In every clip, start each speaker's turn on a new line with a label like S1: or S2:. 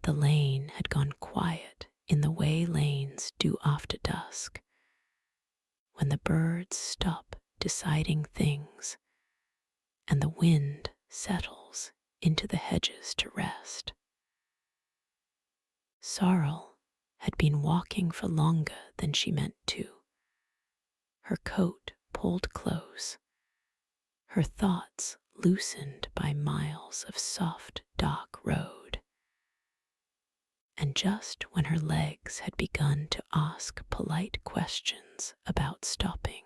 S1: The lane had gone quiet in the way lanes do after dusk, when the birds stop deciding things and the wind settles into the hedges to rest. Sorrel had been walking for longer than she meant to, her coat pulled close, her thoughts loosened by miles of soft, dark road. And just when her legs had begun to ask polite questions about stopping,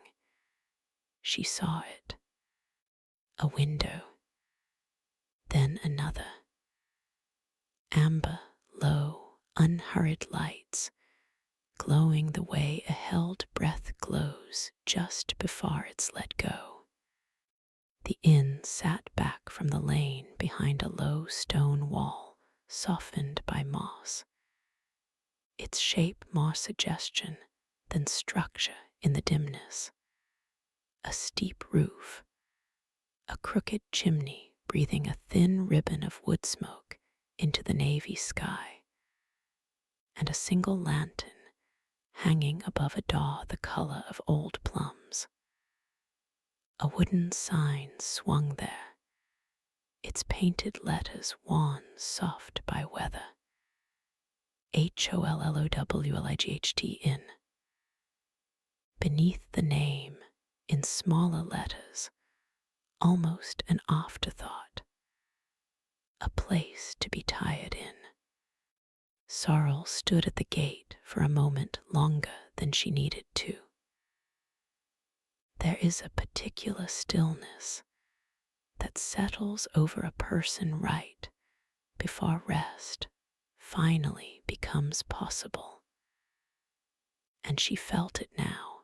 S1: she saw it. A window, then another. Amber, low, unhurried lights, glowing the way a held breath glows just before it's let go. The inn sat back from the lane behind a low stone wall softened by moss, its shape more suggestion than structure in the dimness. A steep roof, a crooked chimney breathing a thin ribbon of wood smoke into the navy sky, and a single lantern hanging above a door the color of old plums. A wooden sign swung there, its painted letters worn soft by weather. Hollowlight Inn. Beneath the name, in smaller letters, almost an afterthought, a place to be tired in. Sorrel stood at the gate for a moment longer than she needed to. There is a particular stillness that settles over a person right before rest finally becomes possible. And she felt it now,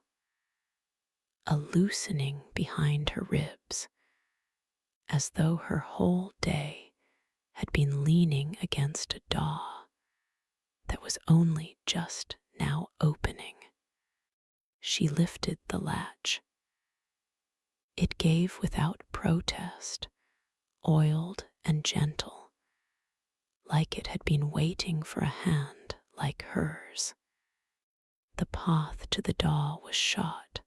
S1: a loosening behind her ribs, as though her whole day had been leaning against a door that was only just now opening. She lifted the latch. It gave without protest, oiled and gentle, like it had been waiting for a hand like hers. The path to the door was short,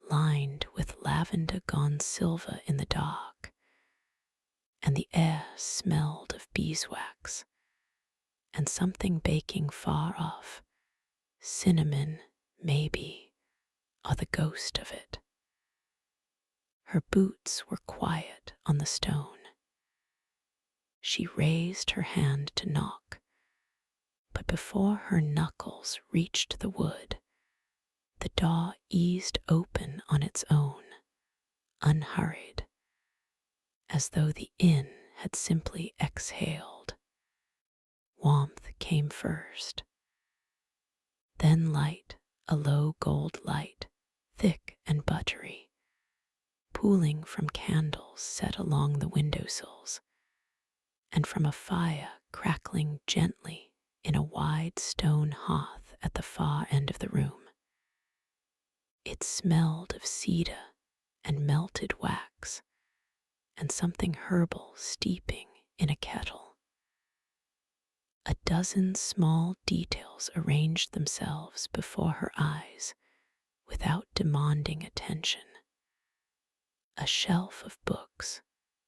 S1: lined with lavender gone silver in the dark, and the air smelled of beeswax and something baking far off, cinnamon, maybe, or the ghost of it. Her boots were quiet on the stone. She raised her hand to knock, but before her knuckles reached the wood, the door eased open on its own, unhurried, as though the inn had simply exhaled. Warmth came first, then light, a low gold light, thick and buttery, pooling from candles set along the windowsills, and from a fire crackling gently in a wide stone hearth at the far end of the room. It smelled of cedar and melted wax, and something herbal steeping in a kettle. A dozen small details arranged themselves before her eyes without demanding attention. A shelf of books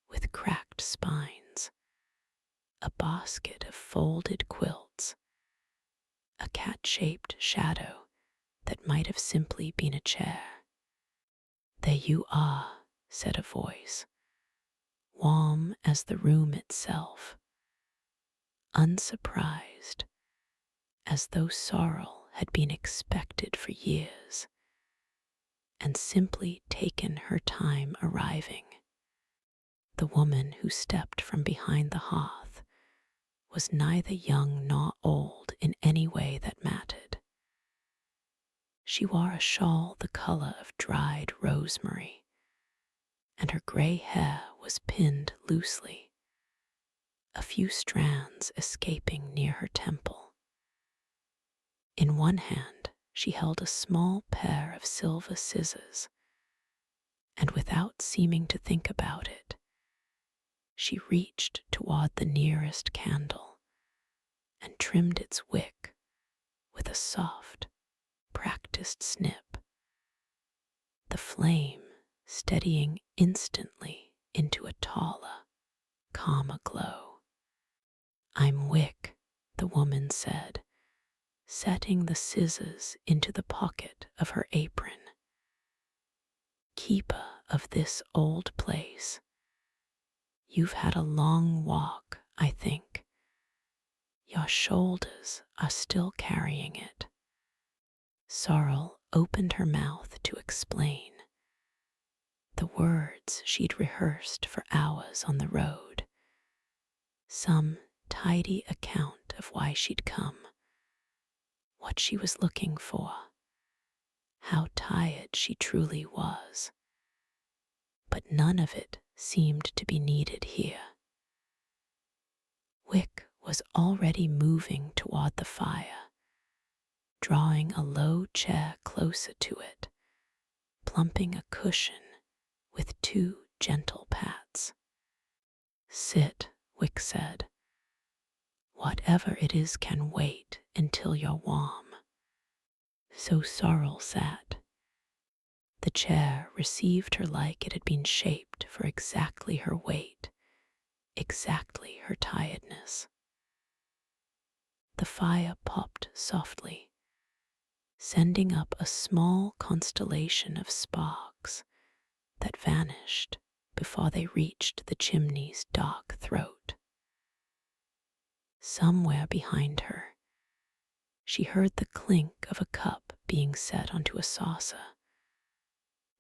S1: with cracked spines, a basket of folded quilts, a cat-shaped shadow that might have simply been a chair. "There you are," said a voice, warm as the room itself, unsurprised, as though Sorrel had been expected for years, and simply taken her time arriving. The woman who stepped from behind the hearth was neither young nor old in any way that mattered. She wore a shawl the color of dried rosemary, and her gray hair was pinned loosely, a few strands escaping near her temple. In one hand she held a small pair of silver scissors, and without seeming to think about it, she reached toward the nearest candle, trimmed its wick with a soft, practiced snip, the flame steadying instantly into a taller, calmer glow. "I'm Wick," the woman said, setting the scissors into the pocket of her apron. "Keeper of this old place. You've had a long walk, I think. Your shoulders are still carrying it." Sorrel opened her mouth to explain, the words she'd rehearsed for hours on the road, some tidy account of why she'd come, what she was looking for, how tired she truly was. But none of it seemed to be needed here. Wick was already moving toward the fire, drawing a low chair closer to it, plumping a cushion with 2 gentle pats. "Sit," Wick said. "Whatever it is can wait until you're warm." So Sorrel sat. The chair received her like it had been shaped for exactly her weight, exactly her tiredness. The fire popped softly, sending up a small constellation of sparks that vanished before they reached the chimney's dark throat. Somewhere behind her, she heard the clink of a cup being set onto a saucer,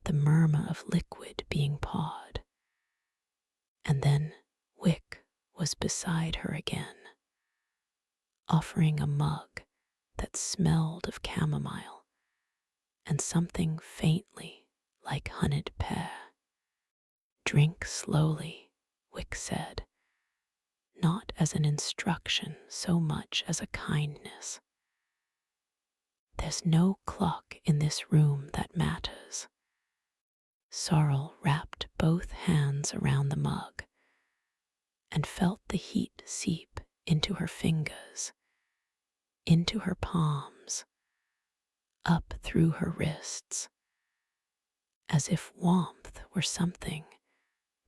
S1: the murmur of liquid being poured, and then Wick was beside her again, offering a mug that smelled of chamomile and something faintly like honeyed pear. "Drink slowly," Wick said, not as an instruction so much as a kindness. "There's no clock in this room that matters." Sorrel wrapped both hands around the mug and felt the heat seep into her fingers, into her palms, up through her wrists, as if warmth were something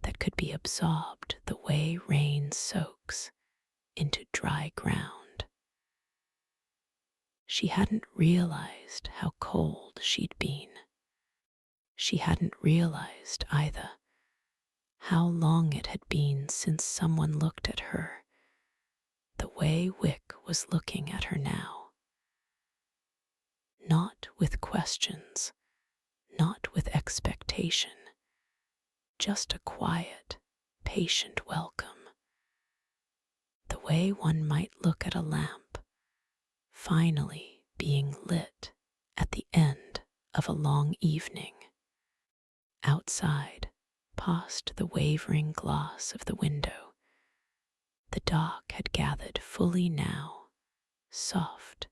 S1: that could be absorbed the way rain soaks into dry ground. She hadn't realized how cold she'd been. She hadn't realized either how long it had been since someone looked at her the way Wick was looking at her now. Not with questions, not with expectation, just a quiet, patient welcome. The way one might look at a lamp, finally being lit at the end of a long evening. Outside, past the wavering glass of the window, the dark had gathered fully now, soft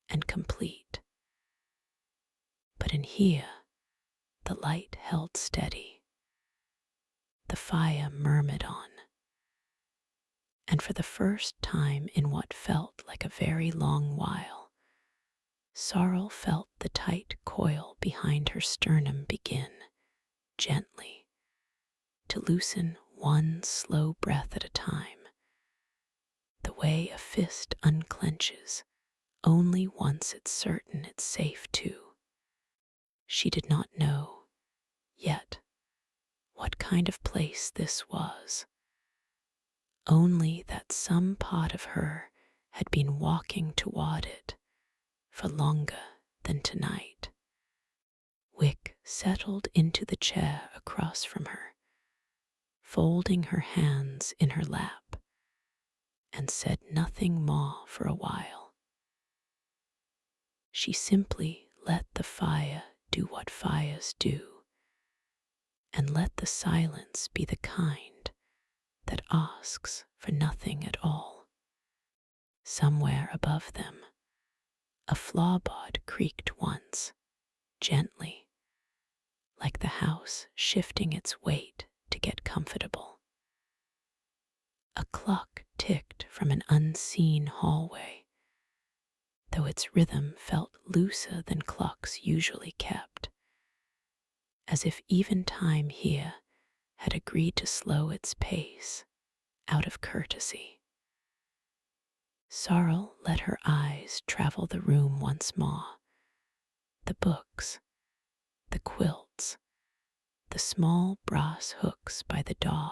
S1: and complete. But in here, the light held steady. The fire murmured on. And for the first time in what felt like a very long while, Sorrel felt the tight coil behind her sternum begin, gently, to loosen one slow breath at a time, the way a fist unclenches only once it's certain it's safe to. She did not know, yet, what kind of place this was, only that some part of her had been walking toward it for longer than tonight. Wick settled into the chair across from her, folding her hands in her lap, and said nothing more for a while. She simply let the fire do what fires do, and let the silence be the kind that asks for nothing at all. Somewhere above them, a floorboard creaked once, gently, like the house shifting its weight to get comfortable. A clock ticked from an unseen hallway, though its rhythm felt looser than clocks usually kept, as if even time here had agreed to slow its pace out of courtesy. Sorrel let her eyes travel the room once more. The books, the quilts, the small brass hooks by the door,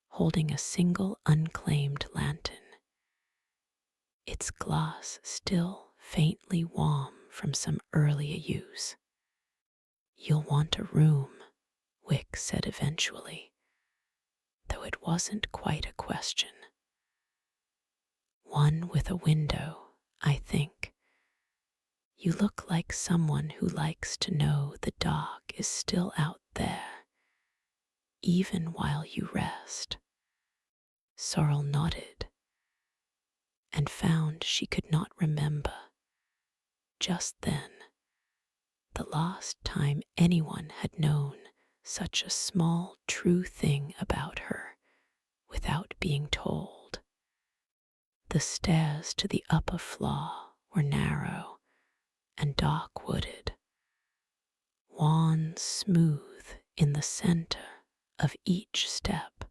S1: holding a single unclaimed lantern, its glass still faintly warm from some earlier use. "You'll want a room," Wick said eventually, though it wasn't quite a question. "One with a window, I think. You look like someone who likes to know the dark is still out there, even while you rest." Sorrel nodded and found she could not remember, just then, the last time anyone had known such a small, true thing about her without being told. The stairs to the upper floor were narrow and dark wooded, worn smooth in the center of each step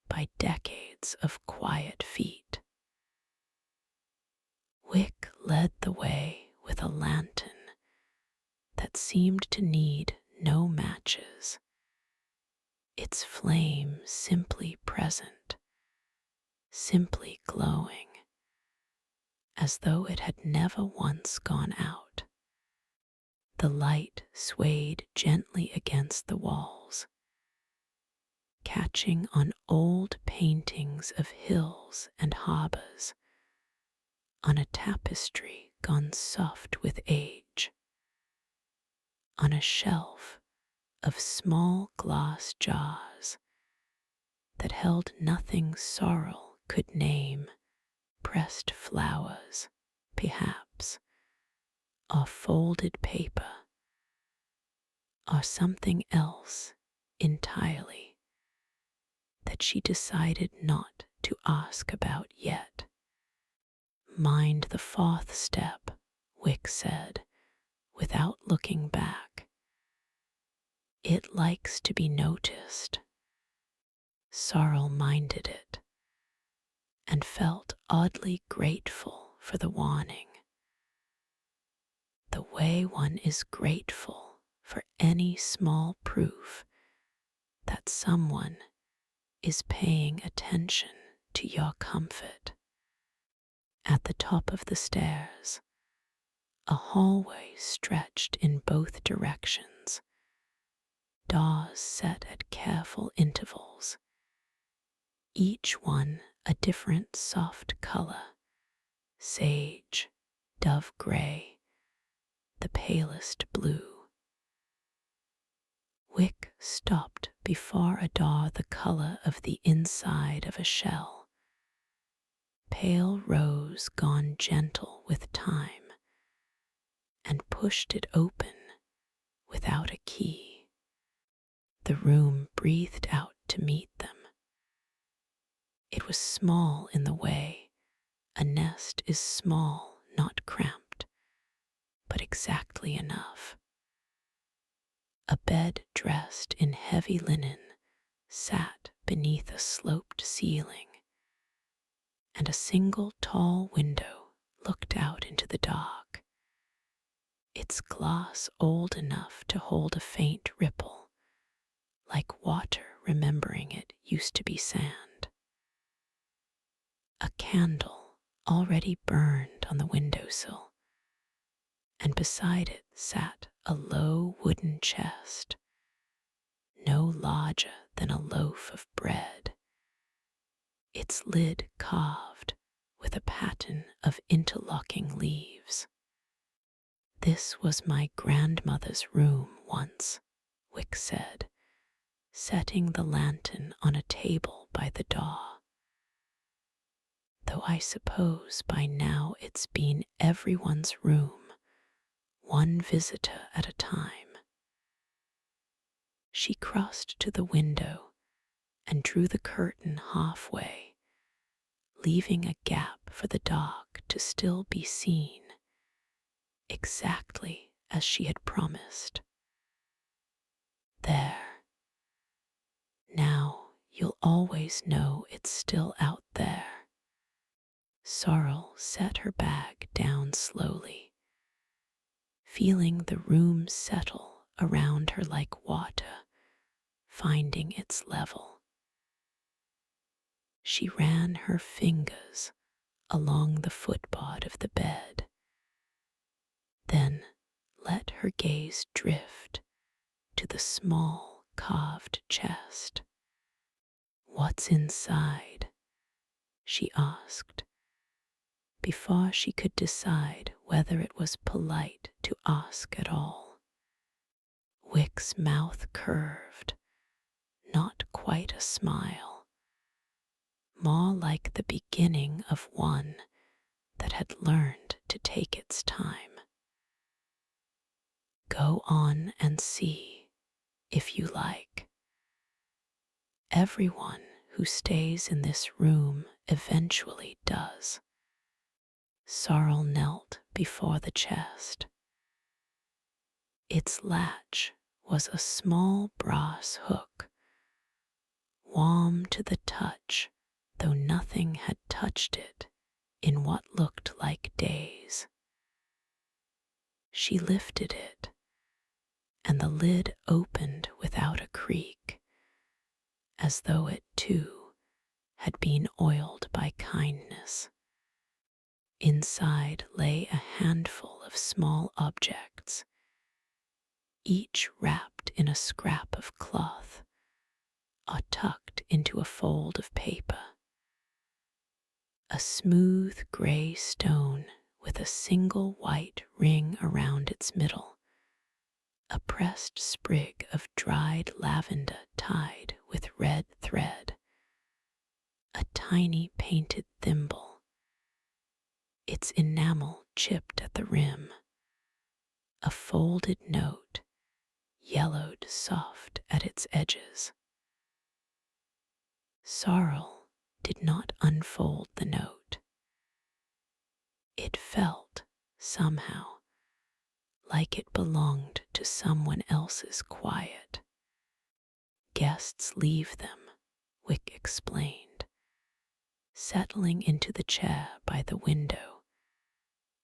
S1: by decades of quiet feet. Wick led the way with a lantern that seemed to need no matches, its flame simply present, simply glowing, as though it had never once gone out. The light swayed gently against the walls, catching on old paintings of hills and harbors, on a tapestry gone soft with age, on a shelf of small glass jars that held nothing Sorrel could name, pressed flowers, perhaps, or folded paper, or something else entirely that she decided not to ask about yet. "Mind the fourth step," Wick said, without looking back. "It likes to be noticed." Sorrel minded it and felt oddly grateful for the warning. The way one is grateful for any small proof that someone is paying attention to your comfort. At the top of the stairs, a hallway stretched in both directions, doors set at careful intervals, each one a different soft color: sage, dove gray, the palest blue. Wick stopped before a door the color of the inside of a shell, pale rose gone gentle with time, and pushed it open without a key. The room breathed out to meet them. It was small in the way a nest is small, not cramped, but exactly enough. A bed dressed in heavy linen sat beneath a sloped ceiling, and a single tall window looked out into the dark, its glass old enough to hold a faint ripple, like water remembering it used to be sand. A candle already burned on the windowsill, and beside it sat a low wooden chest, no larger than a loaf of bread, its lid carved with a pattern of interlocking leaves. "This was my grandmother's room once," Wick said, setting the lantern on a table by the door. "Though I suppose by now it's been everyone's room, one visitor at a time." She crossed to the window and drew the curtain halfway, leaving a gap for the dark to still be seen, exactly as she had promised. There. Now you'll always know it's still out there. Sorrel set her bag down slowly, feeling the room settle around her like water, finding its level. She ran her fingers along the footboard of the bed, then let her gaze drift to the small carved chest. "What's inside?" she asked, before she could decide whether it was polite to ask at all. Wick's mouth curved, not quite a smile, more like the beginning of one that had learned to take its time. "Go on and see, if you like. Everyone who stays in this room eventually does." Sorrel knelt before the chest. Its latch was a small brass hook, warm to the touch, though nothing had touched it in what looked like days. She lifted it, and the lid opened without a creak, as though it too had been oiled by kindness. Inside lay a handful of small objects, each wrapped in a scrap of cloth or tucked into a fold of paper. A smooth gray stone with a single white ring around its middle, a pressed sprig of dried lavender tied with red thread, a tiny painted thimble, its enamel chipped at the rim, a folded note, yellowed soft at its edges. Sorrel did not unfold the note. It felt, somehow, like it belonged to someone else's quiet. "Guests leave them," Wick explained, settling into the chair by the window,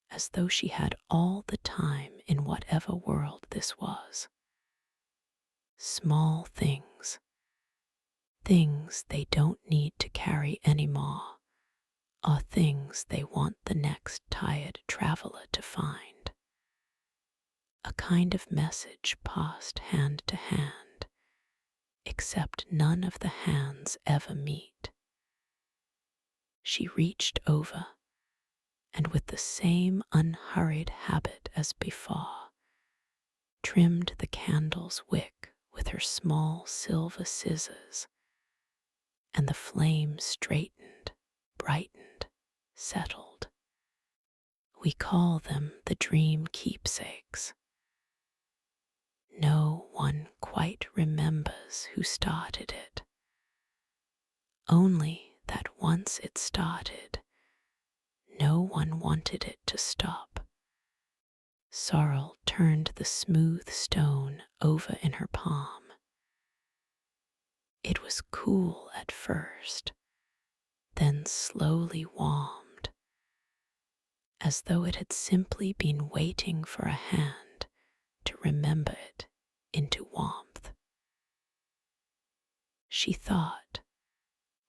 S1: as though she had all the time in whatever world this was. "Small things. Things they don't need to carry anymore, or things they want the next tired traveler to find." A kind of message passed hand to hand, except none of the hands ever meet. She reached over, and with the same unhurried habit as before, trimmed the candle's wick with her small silver scissors, and the flame straightened, brightened, settled. We call them the dream keepsakes. No one quite remembers who started it, only that once it started, no one wanted it to stop. Sorrel turned the smooth stone over in her palm. It was cool at first, then slowly warmed, as though it had simply been waiting for a hand to remember it into warmth. She thought,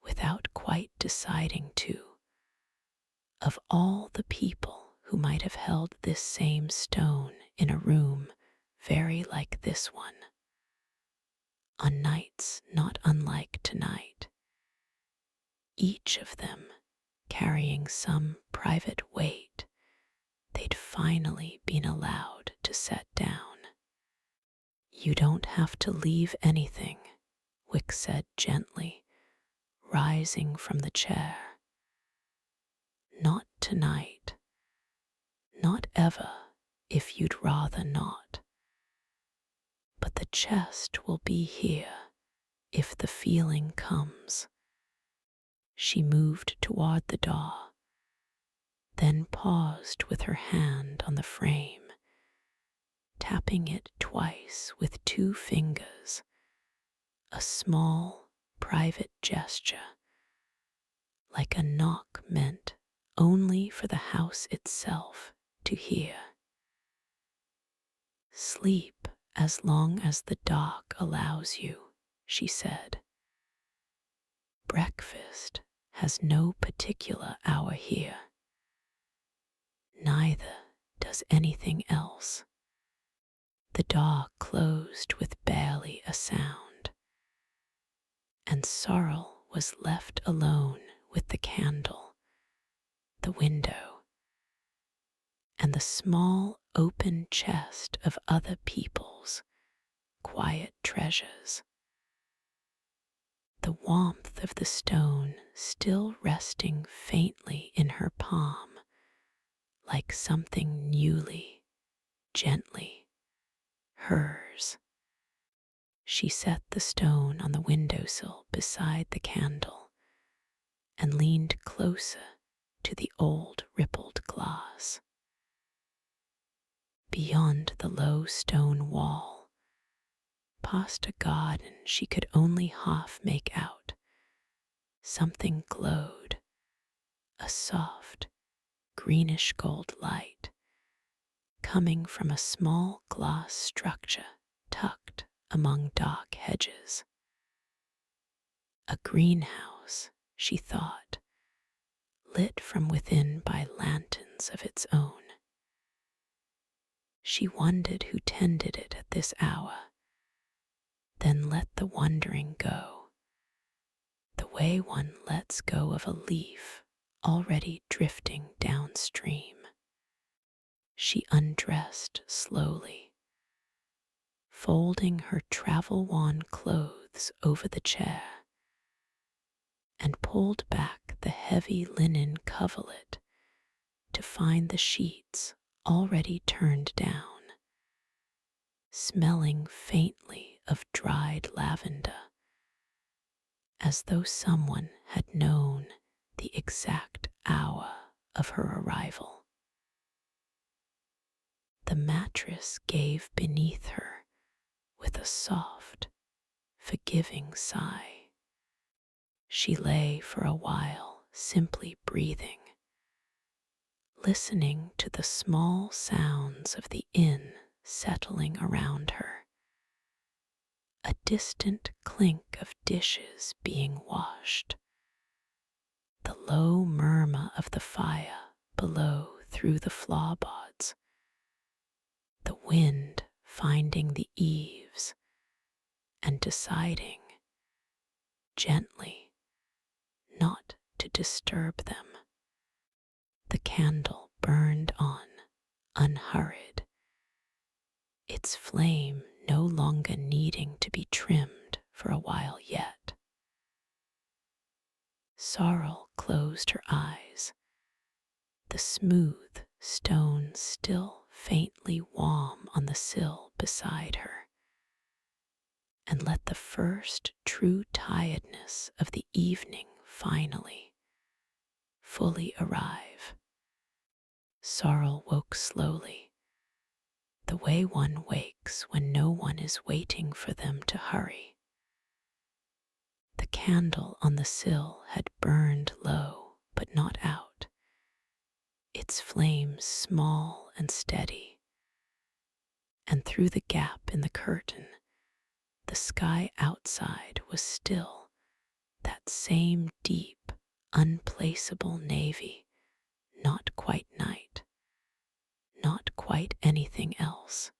S1: without quite deciding to, of all the people who might have held this same stone in a room very like this one, on nights not unlike tonight, each of them carrying some private weight they'd finally been allowed to set down. "You don't have to leave anything," Wick said gently, rising from the chair. "Not tonight. Not ever, if you'd rather not. But the chest will be here if the feeling comes." She moved toward the door, then then paused with her hand on the frame, tapping it twice with 2 fingers, a small, private gesture, like a knock meant only for the house itself to hear. "Sleep as long as the dark allows you," she said. "Breakfast has no particular hour here. Neither does anything else." The door closed with barely a sound, and Sorrel was left alone with the candle, the window, and the small open chest of other people's quiet treasures. The warmth of the stone still resting faintly in her palm, like something newly, gently hers. She set the stone on the windowsill beside the candle and leaned closer to the old rippled glass. Beyond the low stone wall, past a garden she could only half make out, something glowed, a soft, greenish gold light, coming from a small glass structure tucked among dark hedges. A greenhouse, she thought, lit from within by lanterns of its own. She wondered who tended it at this hour, then let the wondering go, the way one lets go of a leaf already drifting downstream. She undressed slowly, folding her travel-worn clothes over the chair, and pulled back the heavy linen coverlet to find the sheets already turned down, smelling faintly of dried lavender, as though someone had known the exact hour of her arrival. The mattress gave beneath her with a soft, forgiving sigh. She lay for a while, simply breathing, listening to the small sounds of the inn settling around her, a distant clink of dishes being washed, the low murmur of the fire below through the floorboards, the wind finding the eaves and deciding, gently, not to disturb them. The candle burned on, unhurried, its flame no longer needing to be trimmed for a while yet. Sorrel closed her eyes, the smooth stone still faintly warm on the sill beside her, and let the first true tiredness of the evening finally, fully arrive. Sorrel woke slowly, the way one wakes when no one is waiting for them to hurry. The candle on the sill had burned low, but not out, its flames small and steady, and through the gap in the curtain, the sky outside was still that same deep, unplaceable navy, not quite night, not quite anything else.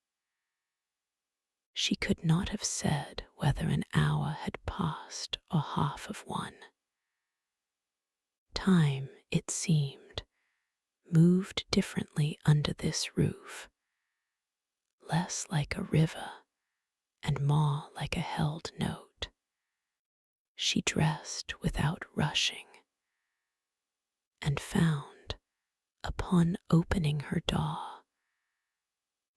S1: She could not have said whether an hour had passed or half of one. Time, it seemed, moved differently under this roof, less like a river and more like a held note. She dressed without rushing, and found, upon opening her door,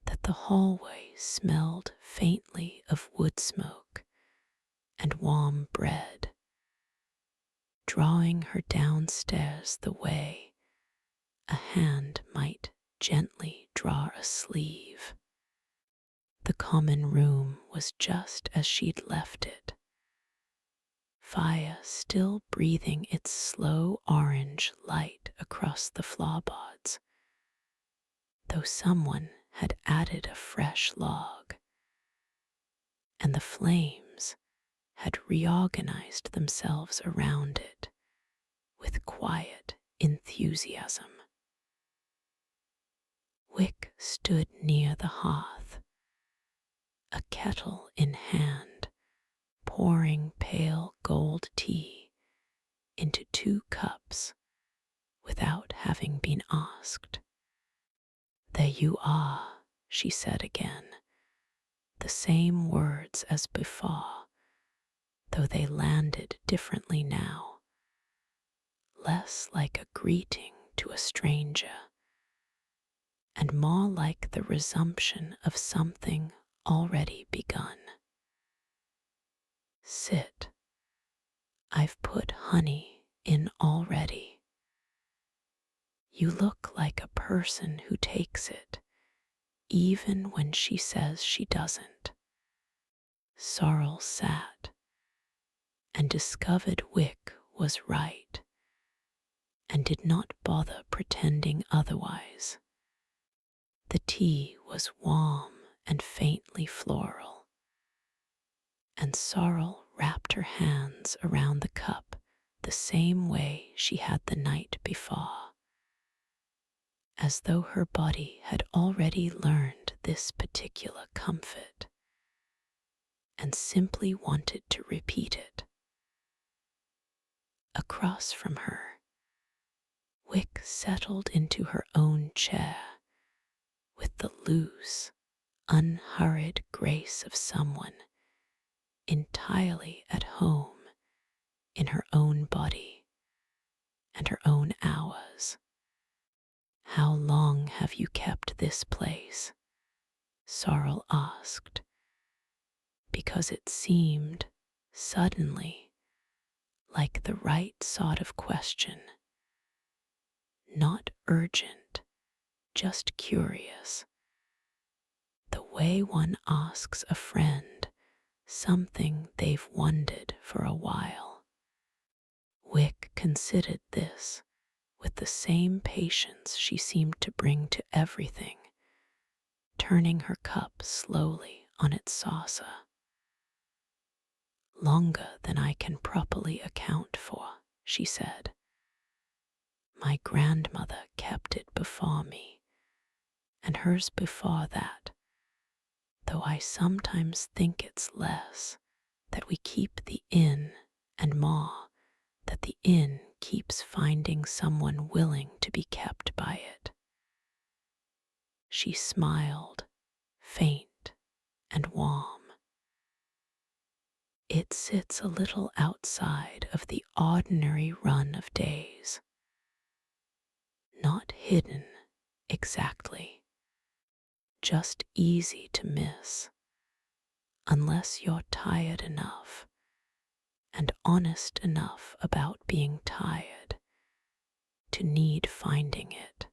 S1: that the hallway smelled faintly of wood smoke and warm bread, drawing her downstairs the way a hand might gently draw a sleeve. The common room was just as she'd left it, fire still breathing its slow orange light across the floorboards, though someone had added a fresh log, and the flames had reorganized themselves around it with quiet enthusiasm. Wick stood near the hearth, a kettle in hand, pouring pale gold tea into 2 cups without having been asked. "There you are," she said again, the same words as before, though they landed differently now, less like a greeting to a stranger, and more like the resumption of something already begun. "Sit. I've put honey in already. You look like a person who takes it, even when she says she doesn't." Sorrel sat and discovered Wick was right, and did not bother pretending otherwise. The tea was warm and faintly floral, and Sorrel wrapped her hands around the cup the same way she had the night before, as though her body had already learned this particular comfort and simply wanted to repeat it. Across from her, Wick settled into her own chair with the loose, unhurried grace of someone entirely at home in her own body and her own hours. "How long have you kept this place?" Sorrel asked, because it seemed, suddenly, like the right sort of question. Not urgent, just curious. The way one asks a friend something they've wondered for a while. Wick considered this with the same patience she seemed to bring to everything, turning her cup slowly on its saucer. "Longer than I can properly account for," she said. "My grandmother kept it before me, and hers before that, though I sometimes think it's less that we keep the inn and more that the inn keeps finding someone willing to be kept by it." She smiled, faint and warm. "It sits a little outside of the ordinary run of days. Not hidden, exactly. Just easy to miss, unless you're tired enough and honest enough about being tired to need finding it."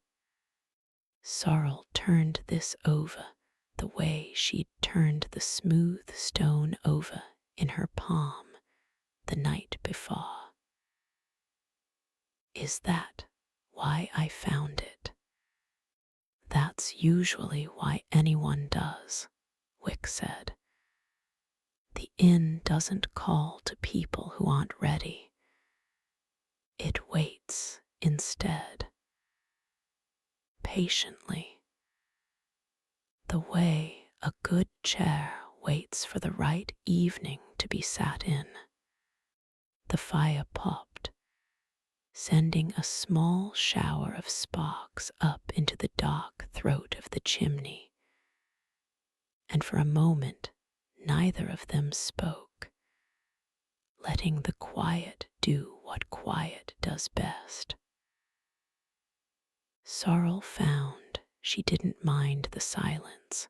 S1: Sorrel turned this over the way she'd turned the smooth stone over in her palm the night before. "Is that why I found it?" "That's usually why anyone does," Wick said. "The inn doesn't call to people who aren't ready. It waits instead, patiently, the way a good chair waits for the right evening to be sat in." The fire popped, sending a small shower of sparks up into the dark throat of the chimney, and for a moment neither of them spoke, letting the quiet do what quiet does best. Sorrel found she didn't mind the silence.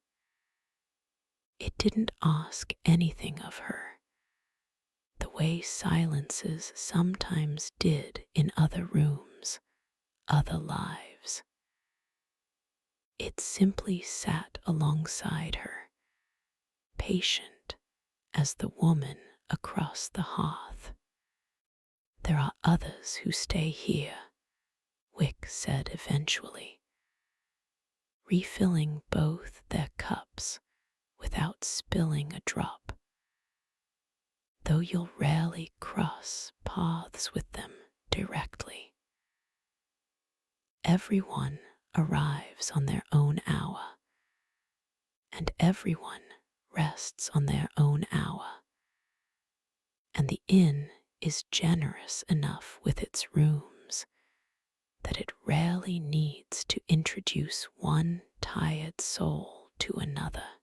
S1: It didn't ask anything of her, the way silences sometimes did in other rooms, other lives. It simply sat alongside her, patient as the woman across the hearth. "There are others who stay here," Wick said eventually, refilling both their cups without spilling a drop. "Though you'll rarely cross paths with them directly. Everyone arrives on their own hour, and everyone rests on their own hour, and the inn is generous enough with its rooms that it rarely needs to introduce one tired soul to another.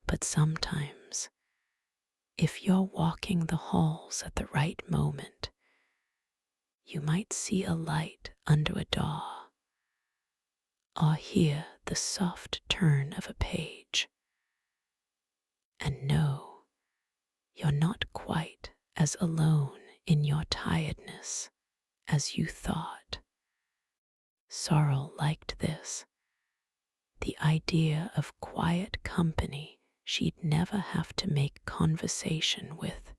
S1: But sometimes, if you're walking the halls at the right moment, you might see a light under a door, or hear the soft turn of a page, and know you're not quite as alone in your tiredness as you thought." Sorrel liked this, the idea of quiet company she'd never have to make conversation with,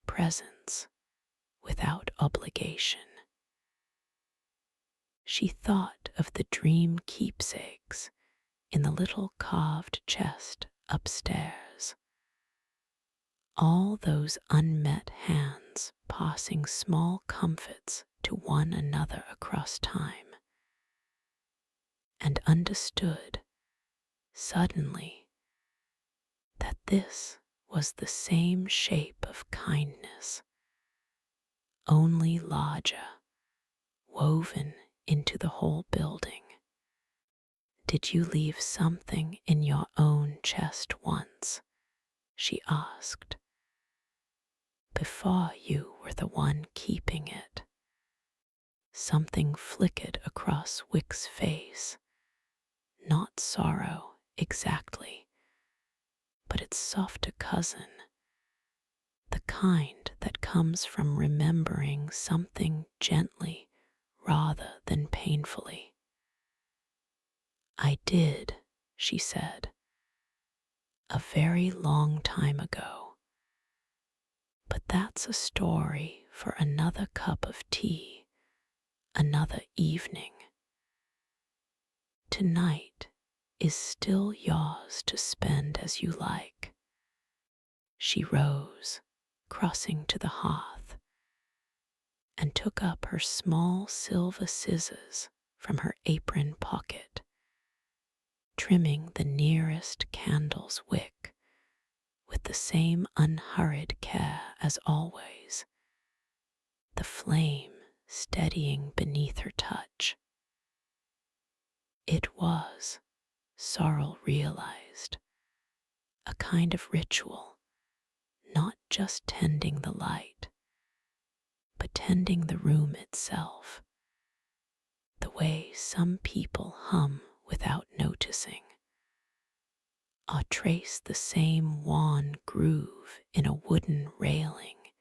S1: presence without obligation. She thought of the dream keepsakes in the little carved chest upstairs. All those unmet hands passing small comforts to one another across time, and understood suddenly that this was the same shape of kindness, only larger, woven into the whole building. "Did you leave something in your own chest once?" she asked, "before you were the one keeping it?" Something flickered across Wick's face, not sorrow exactly, but its softer cousin, the kind that comes from remembering something gently rather than painfully. "I did," she said, "a very long time ago. But that's a story for another cup of tea, another evening. Tonight is still yours to spend as you like." She rose, crossing to the hearth, and took up her small silver scissors from her apron pocket, trimming the nearest candle's wick with the same unhurried care as always, the flame steadying beneath her touch. It was, Sorrel realized, a kind of ritual, not just tending the light, but tending the room itself, the way some people hum without noticing, or trace the same wan groove in a wooden railing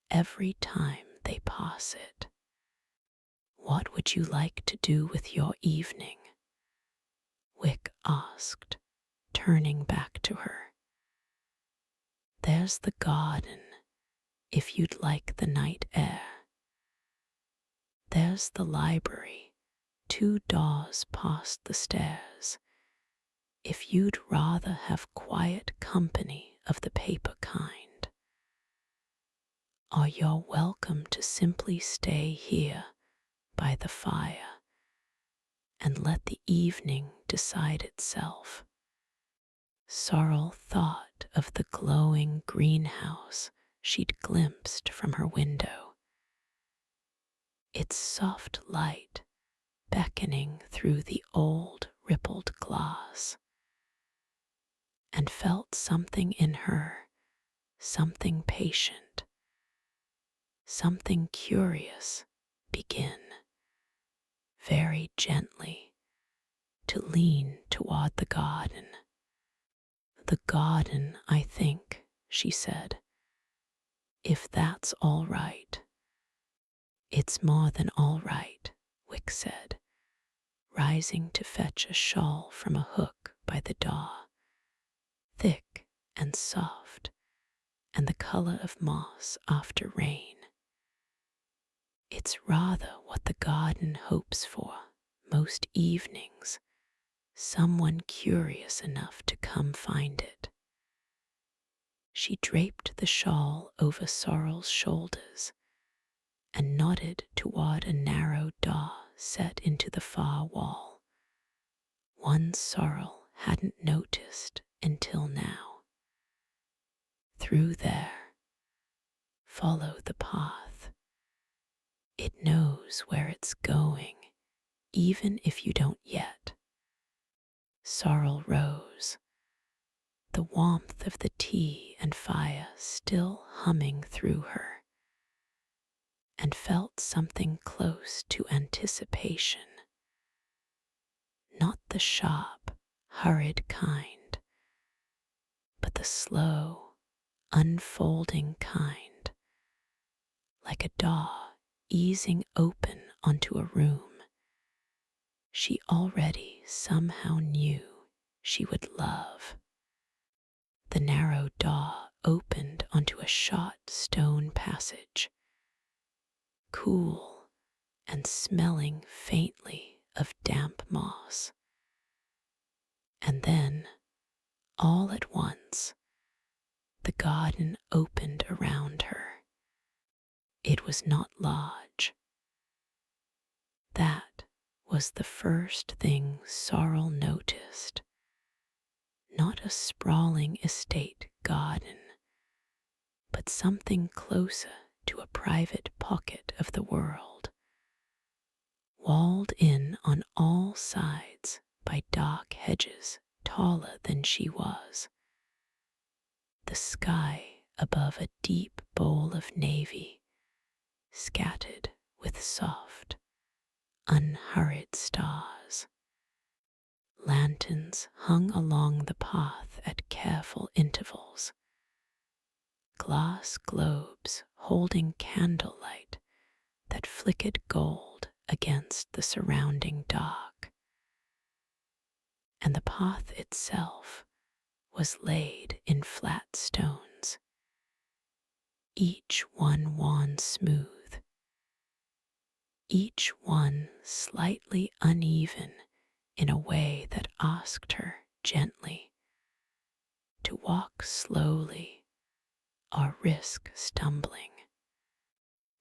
S1: every time they pass it. "What would you like to do with your evening?" Wick asked, turning back to her. "There's the garden, if you'd like the night air. There's the library, 2 doors past the stairs, if you'd rather have quiet company of the paper kind. Or you're welcome to simply stay here by the fire and let the evening decide itself." Sorrel thought of the glowing greenhouse she'd glimpsed from her window, its soft light beckoning through the old rippled glass, and felt something in her, something patient, something curious, begin, very gently, to lean toward the garden. "The garden, I think," she said, "if that's all right." "It's more than all right," Wick said, rising to fetch a shawl from a hook by the door, thick and soft, and the color of moss after rain. It's rather what the garden hopes for most evenings, someone curious enough to come find it. She draped the shawl over Sorrel's shoulders and nodded toward a narrow door set into the far wall, one Sorrel hadn't noticed until now. Through there, follow the path. It knows where it's going, even if you don't yet. Sorrel rose, the warmth of the tea and fire still humming through her, and felt something close to anticipation. Not the sharp, hurried kind, but the slow, unfolding kind, like a door easing open onto a room she already somehow knew she would love. The narrow door opened onto a short stone passage, cool and smelling faintly of damp moss. And then, all at once, the garden opened around her. It was not large. That was the first thing Sorrel noticed. Not a sprawling estate garden, but something closer to a private pocket of the world, walled in on all sides by dark hedges taller than she was. The sky above a deep bowl of navy, scattered with soft, unhurried stars. Lanterns hung along the path at careful intervals, glass globes holding candlelight that flickered gold against the surrounding dark. And the path itself was laid in flat stones, each one worn smooth, each one slightly uneven in a way that asked her gently to walk slowly or risk stumbling.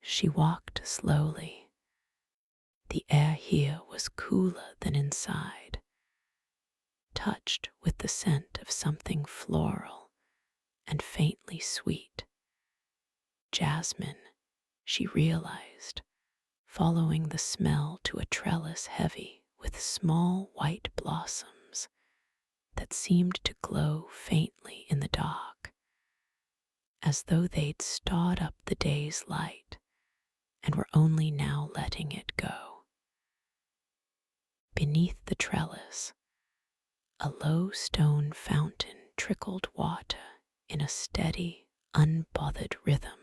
S1: She walked slowly. The air here was cooler than inside, touched with the scent of something floral and faintly sweet. Jasmine, she realized, following the smell to a trellis heavy with small white blossoms that seemed to glow faintly in the dark, as though they'd stored up the day's light and were only now letting it go. Beneath the trellis, a low stone fountain trickled water in a steady, unbothered rhythm,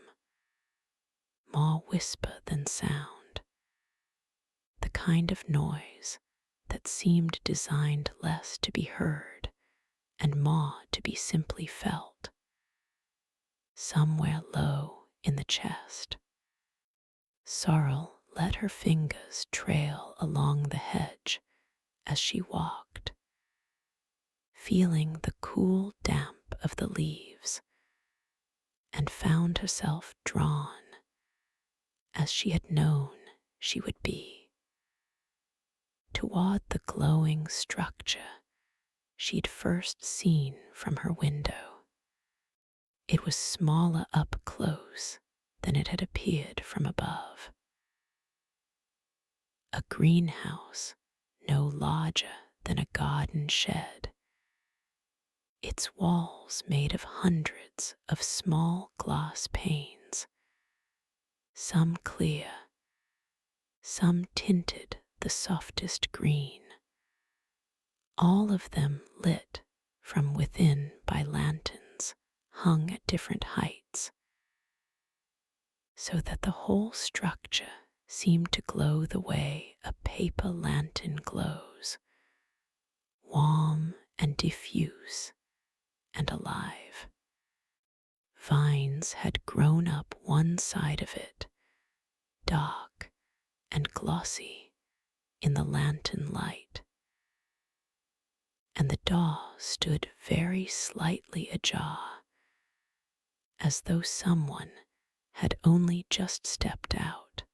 S1: more whisper than sound, the kind of noise that seemed designed less to be heard and more to be simply felt, somewhere low in the chest. Sorrel let her fingers trail along the hedge as she walked, feeling the cool damp of the leaves, and found herself drawn, as she had known she would be, toward the glowing structure she'd first seen from her window. It was smaller up close than it had appeared from above. A greenhouse no larger than a garden shed, its walls made of hundreds of small glass panes, some clear, some tinted the softest green, all of them lit from within by lanterns hung at different heights, so that the whole structure seemed to glow the way a paper lantern glows, warm and diffuse and alive. Vines had grown up one side of it, dark and glossy in the lantern light, and the door stood very slightly ajar, as though someone had only just stepped out,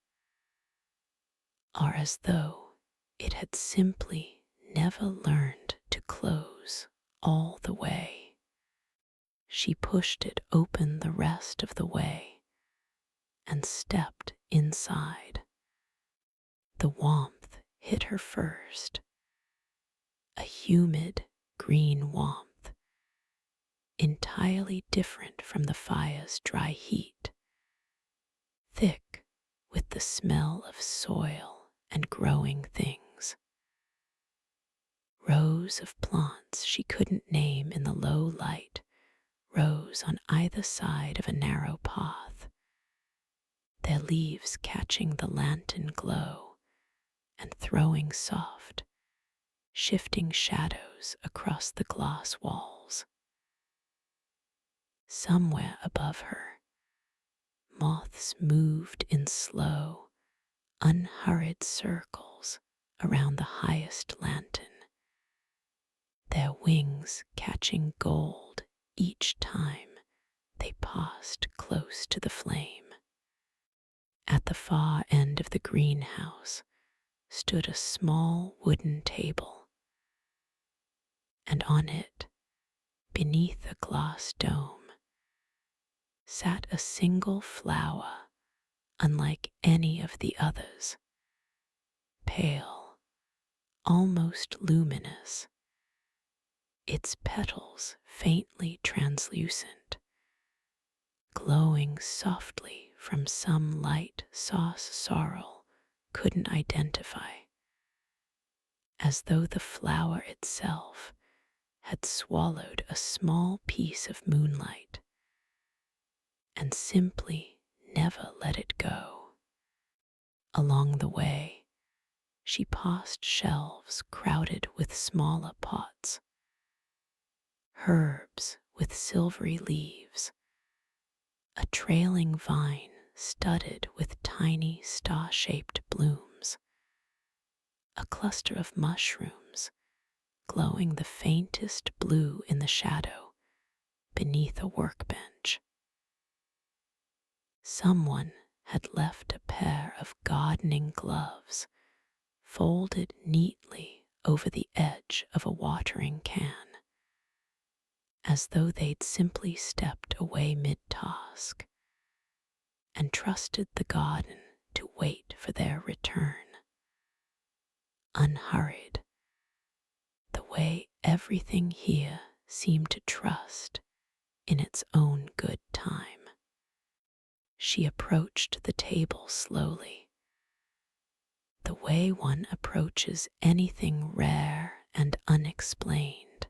S1: or as though it had simply never learned to close all the way. She pushed it open the rest of the way and stepped inside. The warmth hit her first, a humid green warmth, entirely different from the fire's dry heat, thick with the smell of soil and growing things. Rows of plants she couldn't name in the low light rose on either side of a narrow path, their leaves catching the lantern glow and throwing soft, shifting shadows across the glass walls. Somewhere above her, moths moved in slow, unhurried circles around the highest lantern, their wings catching gold each time they passed close to the flame. At the far end of the greenhouse stood a small wooden table, and on it, beneath a glass dome, sat a single flower unlike any of the others, pale, almost luminous, its petals faintly translucent, glowing softly from some light sauce Sorrel couldn't identify, as though the flower itself had swallowed a small piece of moonlight and simply never let it go. Along the way, she passed shelves crowded with smaller pots, herbs with silvery leaves, a trailing vine studded with tiny star-shaped blooms, a cluster of mushrooms glowing the faintest blue in the shadow beneath a workbench. Someone had left a pair of gardening gloves folded neatly over the edge of a watering can, as though they'd simply stepped away mid-task and trusted the garden to wait for their return. Unhurried, the way everything here seemed to trust in its own good time. She approached the table slowly, the way one approaches anything rare and unexplained,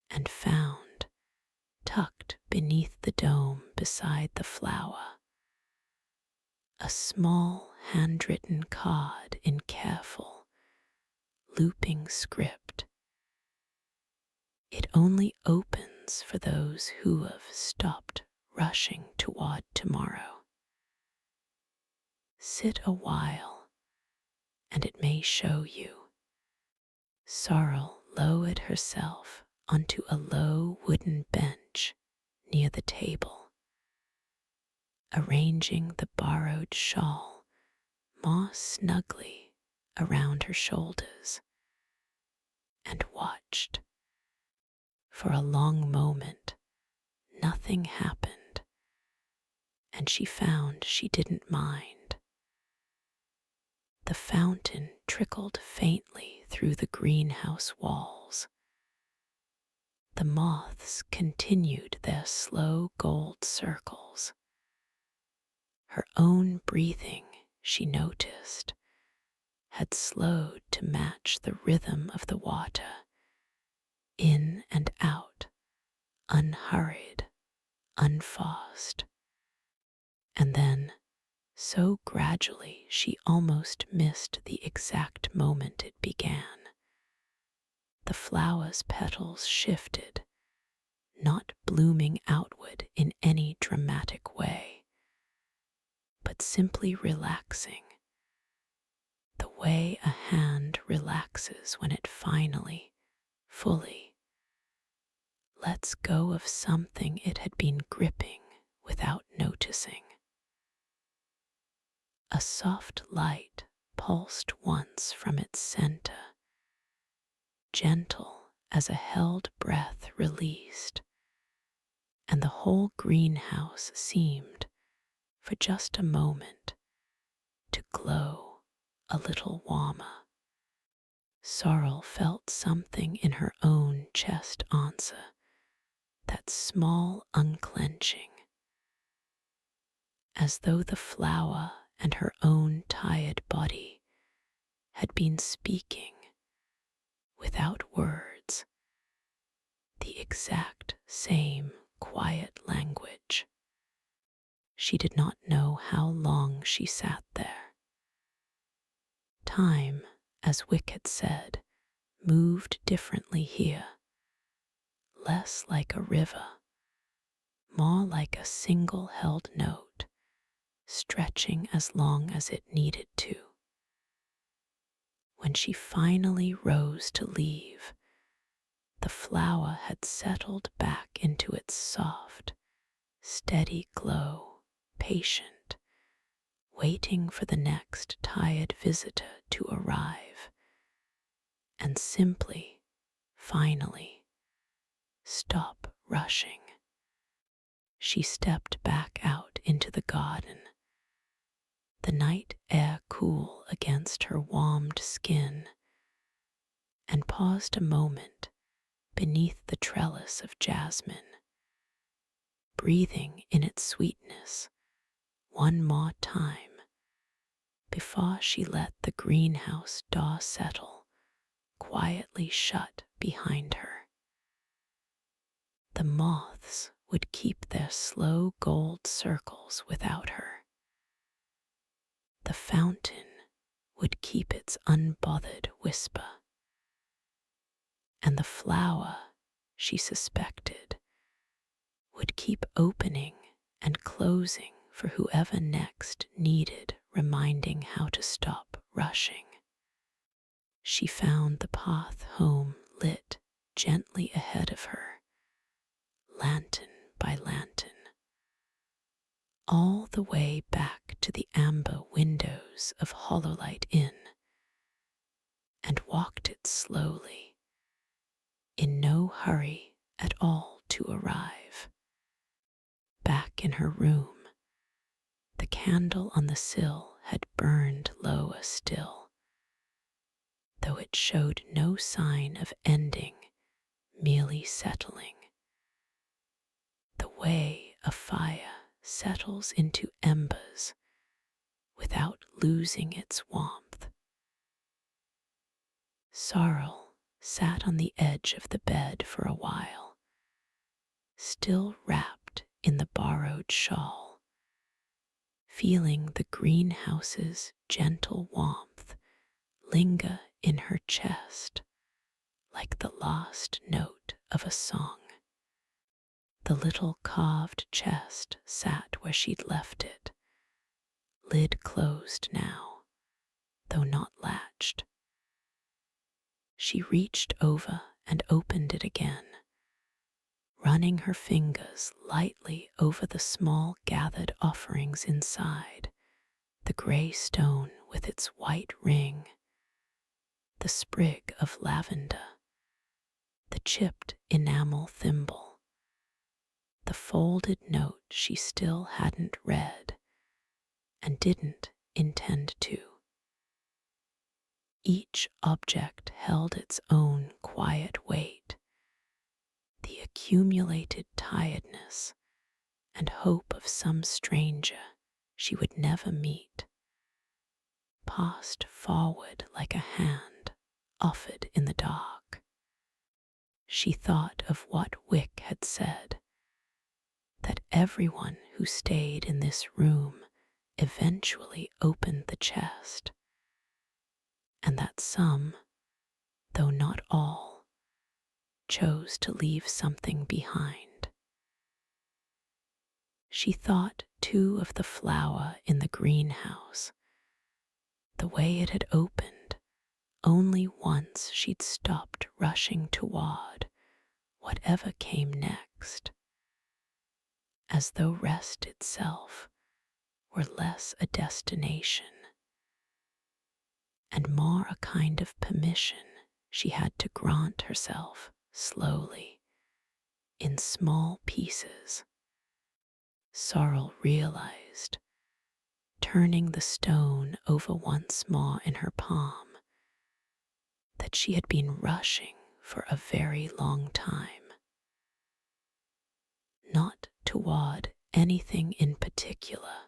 S1: and found, tucked beneath the dome beside the flower, a small handwritten card in careful, looping script. It only opens for those who have stopped rushing toward tomorrow. Sit a while, and it may show you. Sorrel lowered herself onto a low wooden bench near the table, arranging the borrowed shawl more snugly around her shoulders, and watched. For a long moment, nothing happened, and she found she didn't mind. The fountain trickled faintly through the greenhouse walls. The moths continued their slow gold circles. Her own breathing, she noticed, had slowed to match the rhythm of the water, in and out, unhurried, unforced. And then, so gradually she almost missed the exact moment it began. The flower's petals shifted, not blooming outward in any dramatic way, but simply relaxing, the way a hand relaxes when it finally, fully, lets go of something it had been gripping without noticing. A soft light pulsed once from its center, gentle as a held breath released, and the whole greenhouse seemed, for just a moment, to glow a little warmer. Sorrel felt something in her own chest answer, that small unclenching, as though the flower and her own tired body had been speaking, without words, the exact same quiet language. She did not know how long she sat there. Time, as Wick had said, moved differently here, less like a river, more like a single held note, stretching as long as it needed to. When she finally rose to leave, the flower had settled back into its soft, steady glow, patient, waiting for the next tired visitor to arrive, and simply, finally, stop rushing. She stepped back out into the garden, the night air cool against her warmed skin, and paused a moment beneath the trellis of jasmine, breathing in its sweetness one more time before she let the greenhouse door settle quietly shut behind her. The moths would keep their slow gold circles without her. The fountain would keep its unbothered whisper, and the flower, she suspected, would keep opening and closing for whoever next needed reminding how to stop rushing. She found the path home lit gently ahead of her, lantern by lantern, all the way back to the amber windows of Hollowlight Inn, and walked it slowly, in no hurry at all to arrive. Back in her room, the candle on the sill had burned lower still, though it showed no sign of ending, merely settling. The way a fire settles into embers without losing its warmth. Sorrel sat on the edge of the bed for a while, still wrapped in the borrowed shawl, feeling the greenhouse's gentle warmth linger in her chest like the last note of a song. The little carved chest sat where she'd left it, lid closed now, though not latched. She reached over and opened it again, running her fingers lightly over the small gathered offerings inside, the grey stone with its white ring, the sprig of lavender, the chipped enamel thimble, the folded note she still hadn't read and didn't intend to. Each object held its own quiet weight, the accumulated tiredness and hope of some stranger she would never meet, passed forward like a hand offered in the dark. She thought of what Wick had said, that everyone who stayed in this room eventually opened the chest, and that some, though not all, chose to leave something behind. She thought too of the flower in the greenhouse, the way it had opened only once she'd stopped rushing toward whatever came next, as though rest itself were less a destination and more a kind of permission she had to grant herself slowly, in small pieces. Sorrel realized, turning the stone over once more in her palm, that she had been rushing for a very long time. Not toward anything in particular.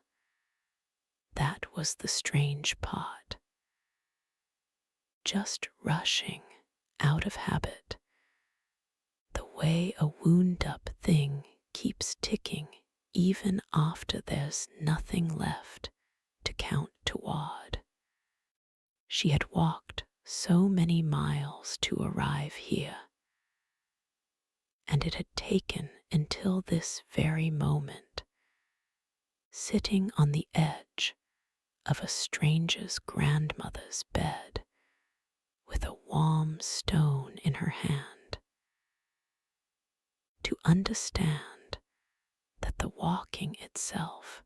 S1: That was the strange part. Just rushing out of habit, the way a wound-up thing keeps ticking even after there's nothing left to count toward. She had walked so many miles to arrive here, and it had taken until this very moment, sitting on the edge of a stranger's grandmother's bed with a warm stone in her hand, to understand that the walking itself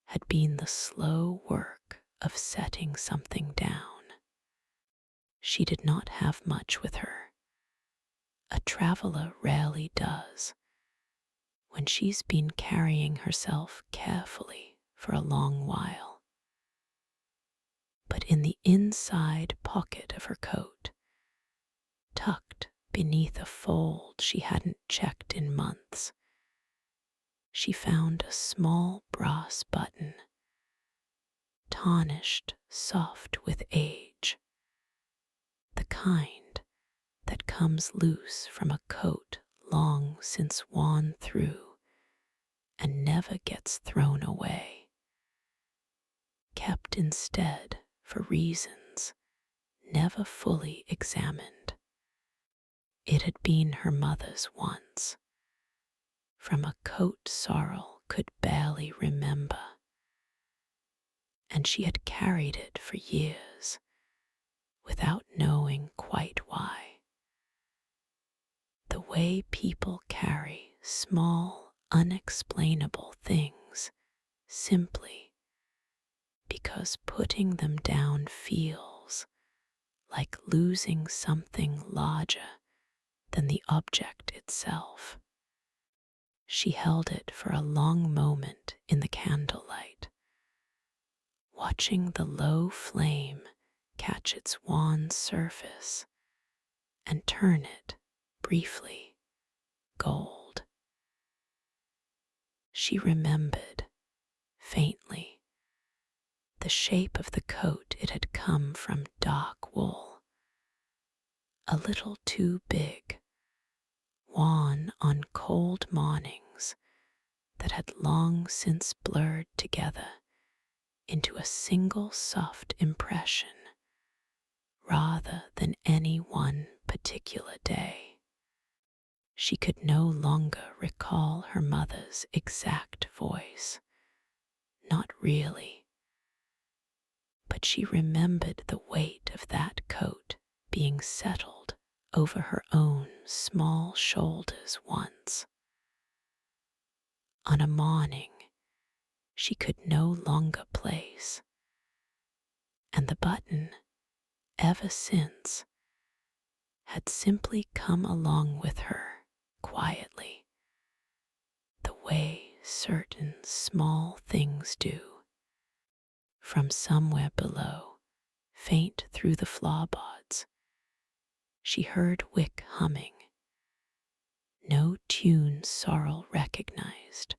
S1: had been the slow work of setting something down. She did not have much with her. A traveler rarely does, when she's been carrying herself carefully for a long while. But in the inside pocket of her coat, tucked beneath a fold she hadn't checked in months, she found a small brass button, tarnished soft with age, the kind that comes loose from a coat long since worn through and never gets thrown away, kept instead for reasons never fully examined. It had been her mother's once, from a coat Sorrel could barely remember, and she had carried it for years without knowing quite why. The way people carry small, unexplainable things simply because putting them down feels like losing something larger than the object itself. She held it for a long moment in the candlelight, watching the low flame catch its wan surface and turn it, briefly, gold. She remembered, faintly, the shape of the coat. It had come from dark wool, a little too big, worn on cold mornings that had long since blurred together into a single soft impression rather than any one particular day. She could no longer recall her mother's exact voice, not really, but she remembered the weight of that coat being settled over her own small shoulders once, on a morning she could no longer place, and the button, ever since, had simply come along with her quietly, the way certain small things do. From somewhere below, faint through the floorboards, she heard Wick humming. No tune Sorrel recognized,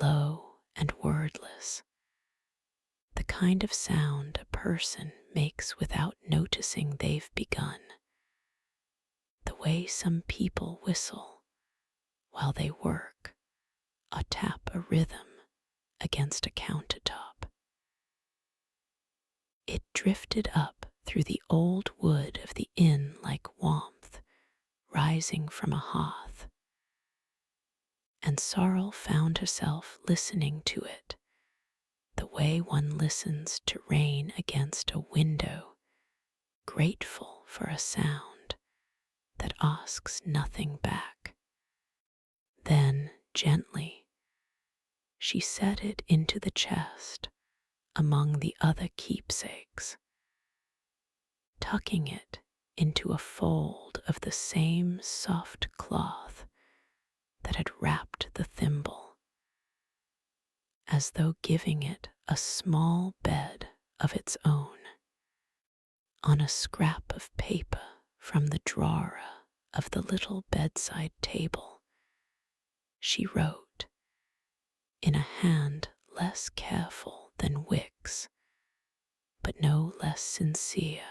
S1: low and wordless, the kind of sound a person makes without noticing they've begun, the way some people whistle while they work or tap a rhythm against a countertop. It drifted up through the old wood of the inn like warmth rising from a hearth, and Sorrel found herself listening to it the way one listens to rain against a window, grateful for a sound that asks nothing back. Then, gently, she set it into the chest among the other keepsakes, tucking it into a fold of the same soft cloth that had wrapped the thimble, as though giving it a small bed of its own. On a scrap of paper from the drawer of the little bedside table, she wrote, in a hand less careful than Wick's, but no less sincere,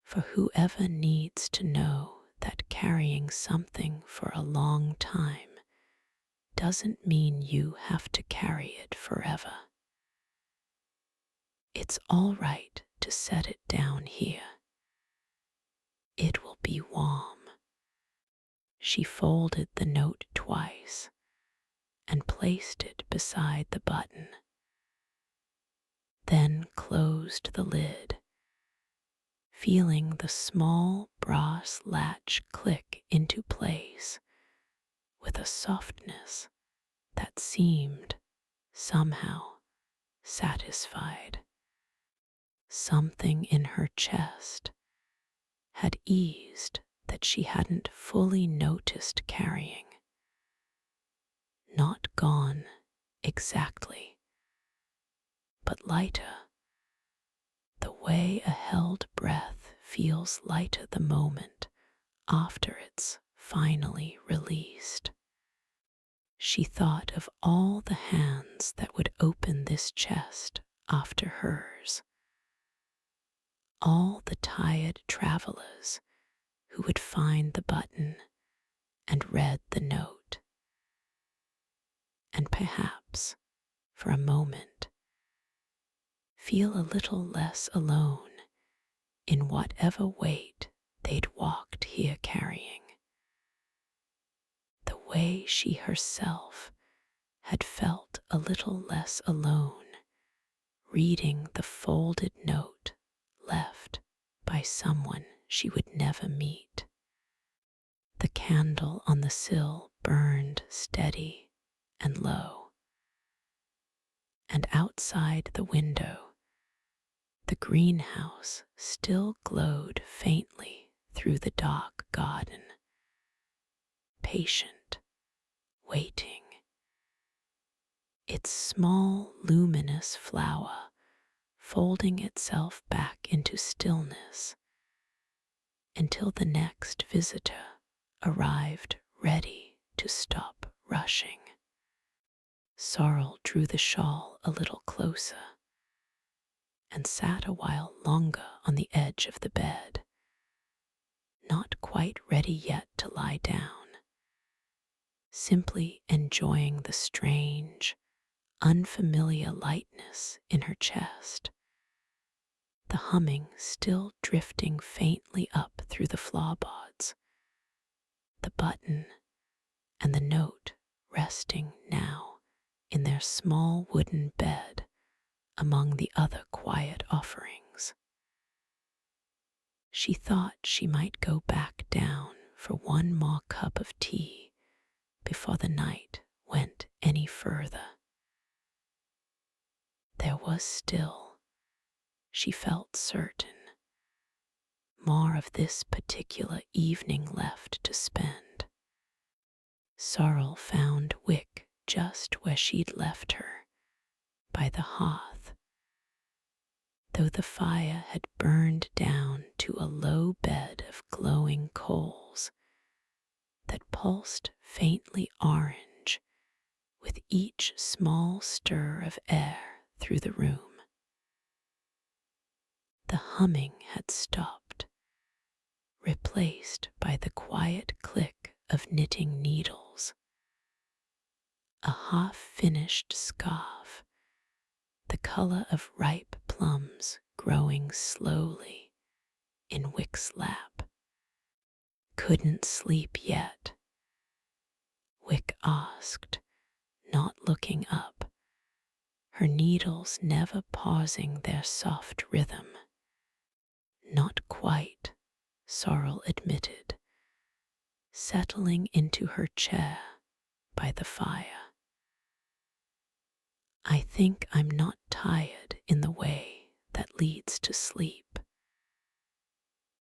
S1: for whoever needs to know that carrying something for a long time doesn't mean you have to carry it forever. It's all right to set it down here. It will be warm. She folded the note twice and placed it beside the button, then closed the lid, feeling the small brass latch click into place with a softness that seemed, somehow, satisfied. Something in her chest had eased that she hadn't fully noticed carrying. Not gone exactly, but lighter, the way a held breath feels lighter the moment after it's finally released. She thought of all the hands that would open this chest after hers, all the tired travelers who would find the button and read the note, and perhaps, for a moment, feel a little less alone in whatever weight they'd walked here carrying. The way she herself had felt a little less alone reading the folded note left by someone she would never meet. The candle on the sill burned steady and low, and outside the window, the greenhouse still glowed faintly through the dark garden, patient, waiting, its small luminous flower folding itself back into stillness until the next visitor arrived ready to stop rushing. Sorrel drew the shawl a little closer and sat a while longer on the edge of the bed, not quite ready yet to lie down, simply enjoying the strange, unfamiliar lightness in her chest, the humming still drifting faintly up through the floorboards, the button and the note resting now in their small wooden bed among the other quiet offerings. She thought she might go back down for one more cup of tea before the night went any further. There was still, she felt certain, more of this particular evening left to spend. Sorrel found Wick just where she'd left her, by the hearth, though the fire had burned down to a low bed of glowing coals that pulsed faintly orange with each small stir of air through the room. The humming had stopped, replaced by the quiet click of knitting needles. A half-finished scarf, the the color of ripe plums growing slowly in Wick's lap. Couldn't sleep yet? Wick asked, not looking up, her needles never pausing their soft rhythm. Not quite, Sorrel admitted, settling into her chair by the fire. I think I'm not tired in the way that leads to sleep,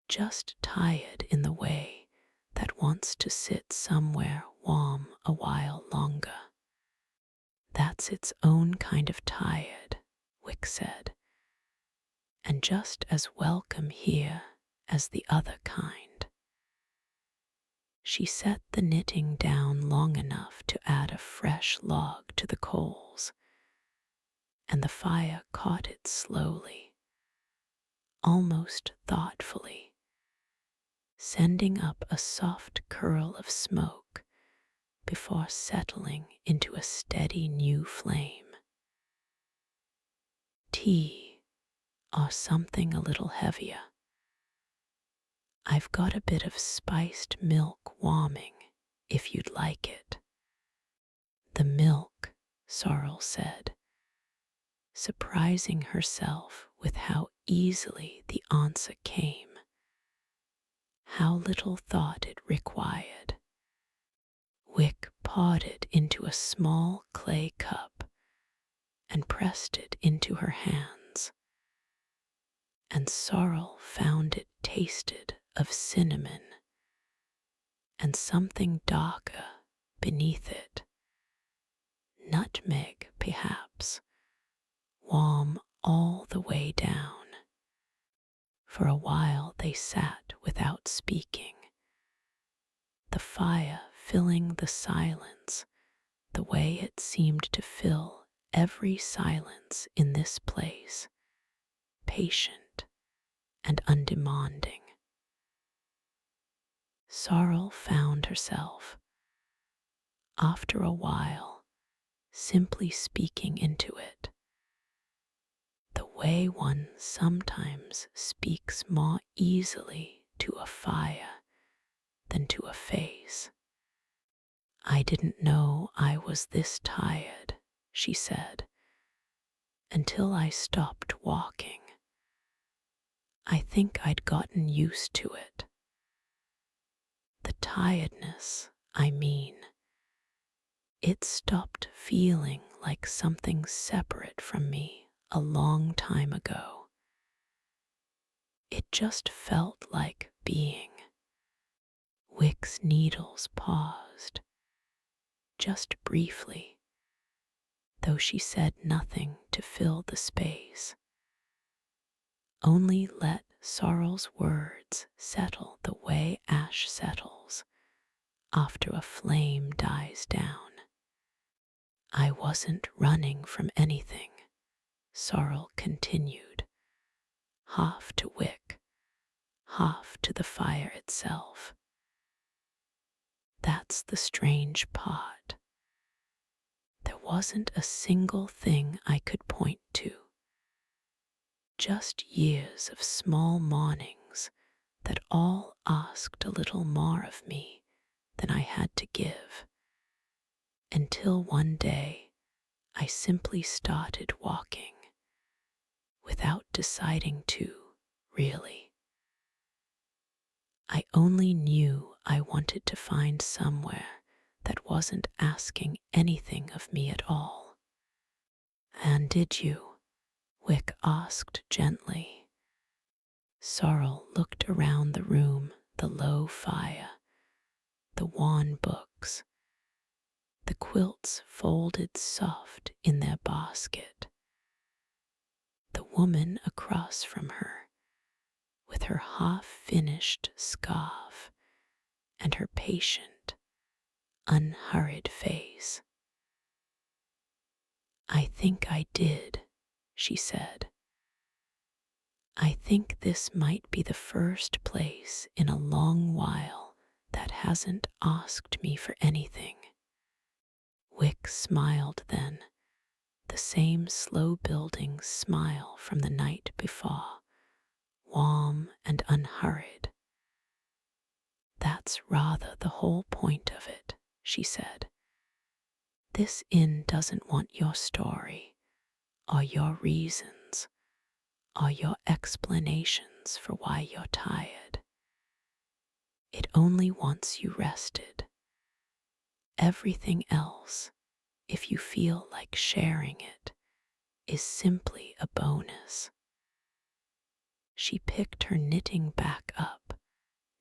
S1: just tired in the way that wants to sit somewhere warm a while longer. That's its own kind of tired, Wick said, and just as welcome here as the other kind. She set the knitting down long enough to add a fresh log to the coals, and the fire caught it slowly, almost thoughtfully, sending up a soft curl of smoke before settling into a steady new flame. Tea, or something a little heavier. I've got a bit of spiced milk warming, if you'd like it. The milk, Sorrel said, surprising herself with how easily the answer came, how little thought it required. Wick poured it into a small clay cup and pressed it into her hands, and Sorrel found it tasted of cinnamon and something darker beneath it, nutmeg perhaps, warm all the way down. For a while they sat without speaking, the fire filling the silence the way it seemed to fill every silence in this place, patient and undemanding. Sorrel found herself, after a while, simply speaking into it, the way one sometimes speaks more easily to a fire than to a face. I didn't know I was this tired, she said, until I stopped walking. I think I'd gotten used to it. The tiredness, I mean. It stopped feeling like something separate from me a long time ago. It just felt like being. Wick's needles paused, just briefly, though she said nothing to fill the space. Only let Sorrel's words settle the way ash settles after a flame dies down. I wasn't running from anything, Sorrel continued, half to Wick, half to the fire itself. That's the strange part. There wasn't a single thing I could point to, just years of small mornings that all asked a little more of me than I had to give, until one day I simply started walking, without deciding to, really. I only knew I wanted to find somewhere that wasn't asking anything of me at all. And did you? Wick asked gently. Sorrel looked around the room, the low fire, the worn books, the quilts folded soft in their basket, the woman across from her, with her half-finished scarf and her patient, unhurried face. I think I did, she said. I think this might be the first place in a long while that hasn't asked me for anything. Wick smiled then, the same slow building smile from the night before, warm and unhurried. That's rather the whole point of it, she said. This inn doesn't want your story, or your reasons, or your explanations for why you're tired. It only wants you rested. Everything else, if you feel like sharing it, is simply a bonus. She picked her knitting back up,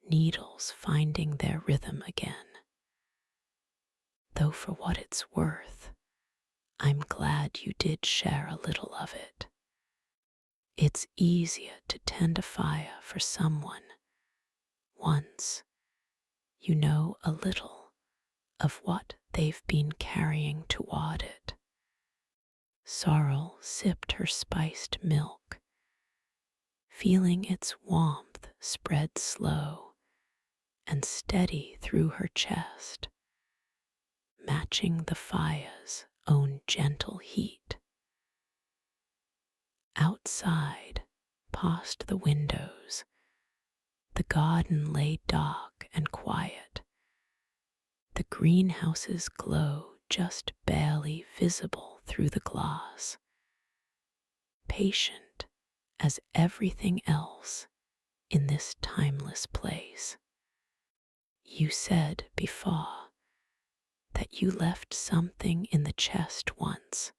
S1: needles finding their rhythm again. Though for what it's worth, I'm glad you did share a little of it. It's easier to tend a fire for someone once you know a little of what they've been carrying toward it. Sorrel sipped her spiced milk, feeling its warmth spread slow and steady through her chest, matching the fire's own gentle heat. Outside, past the windows, the garden lay dark and quiet, the greenhouse's glow just barely visible through the glass, patient as everything else in this timeless place. You said before that you left something in the chest once,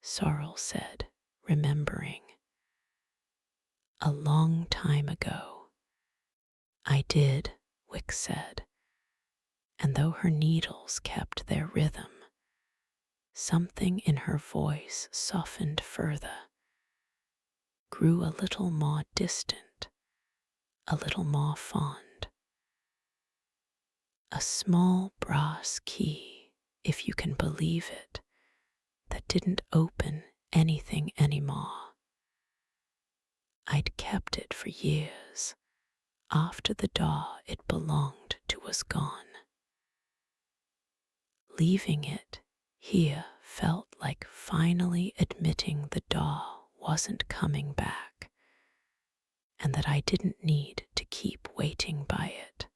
S1: Sorrel said, remembering. A long time ago. I did, Wick said, and though her needles kept their rhythm, something in her voice softened further, grew a little more distant, a little more fond. A small brass key, if you can believe it, that didn't open anything anymore. I'd kept it for years, after the door it belonged to was gone. Leaving it here felt like finally admitting the door wasn't coming back, and that I didn't need to keep waiting by it.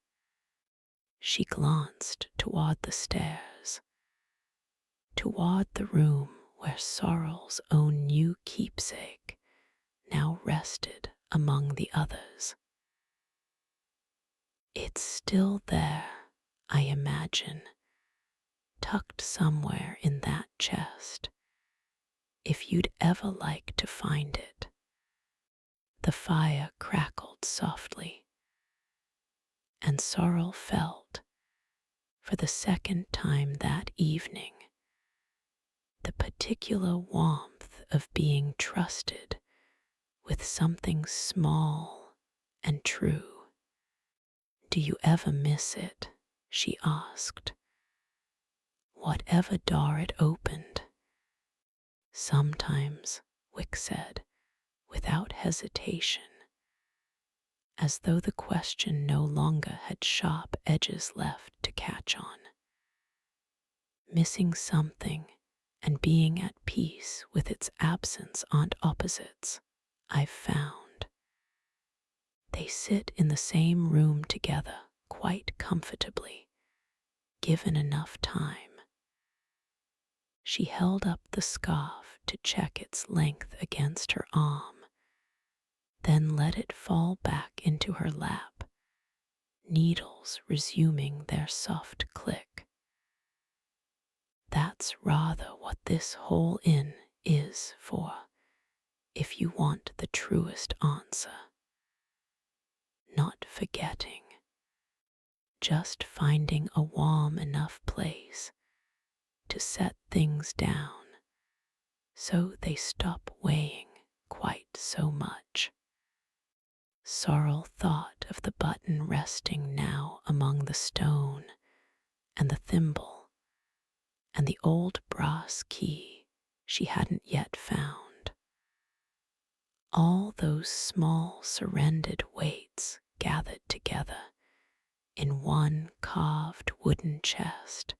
S1: She glanced toward the stairs, toward the room where Sorrel's own new keepsake now rested among the others. It's still there, I imagine, tucked somewhere in that chest, if you'd ever like to find it. The fire crackled softly, and Sorrel felt, for the second time that evening, the particular warmth of being trusted with something small and true. Do you ever miss it? She asked. Whatever door it opened. Sometimes, Wick said, without hesitation, as though the question no longer had sharp edges left to catch on. Missing something and being at peace with its absence aren't opposites, I've found. They sit in the same room together quite comfortably, given enough time. She held up the scarf to check its length against her arm, then let it fall back into her lap, needles resuming their soft click. That's rather what this whole inn is for, if you want the truest answer. Not forgetting, just finding a warm enough place to set things down so they stop weighing quite so much. Sorrel thought of the button resting now among the stone, and the thimble, and the old brass key she hadn't yet found. All those small surrendered weights gathered together in one carved wooden chest,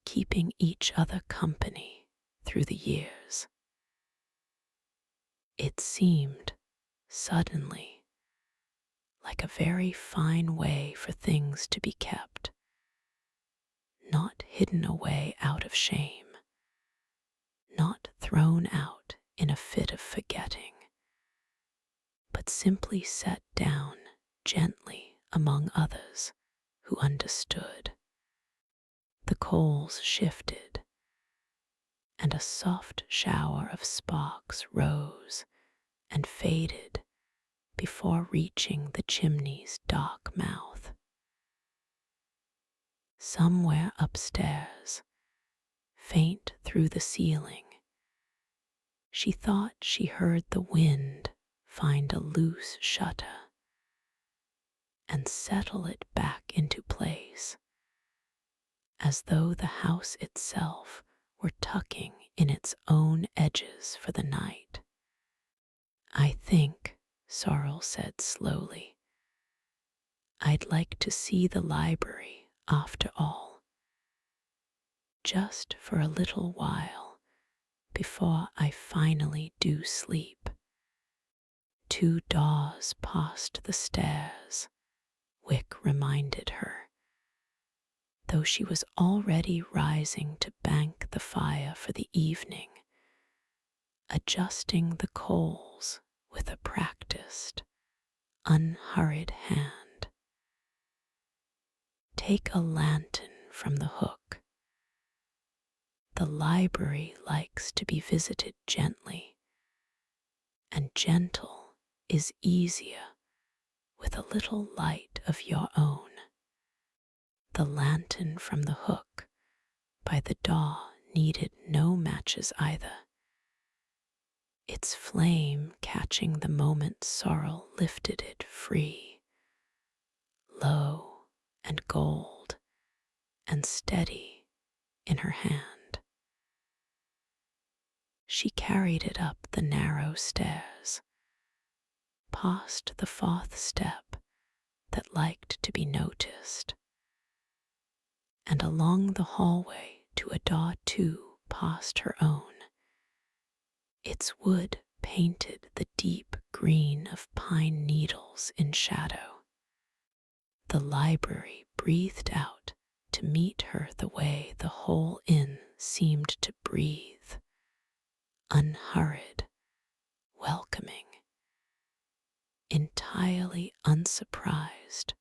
S1: keeping each other company through the years. It seemed, suddenly, like a very fine way for things to be kept, not hidden away out of shame, not thrown out in a fit of forgetting, but simply set down gently among others who understood. The coals shifted, and a soft shower of sparks rose and faded before reaching the chimney's dark mouth. Somewhere upstairs, faint through the ceiling, she thought she heard the wind find a loose shutter and settle it back into place, as though the house itself were tucking in its own edges for the night. "I think," Sorrel said slowly, "I'd like to see the library after all, just for a little while before I finally do sleep." 2 doors past the stairs, Wick reminded her, though she was already rising to bank the fire for the evening, adjusting the coals with a practiced, unhurried hand. "Take a lantern from the hook. The library likes to be visited gently, and gentle is easier with a little light of your own." The lantern from the hook by the door needed no matches either, its flame catching the moment Sorrel lifted it free, low and gold and steady in her hand. She carried it up the narrow stairs, past the 4th step that liked to be noticed, and along the hallway to a door 2 past her own, its wood painted the deep green of pine needles in shadow. The library breathed out to meet her the way the whole inn seemed to breathe, unhurried, welcoming, entirely unsurprised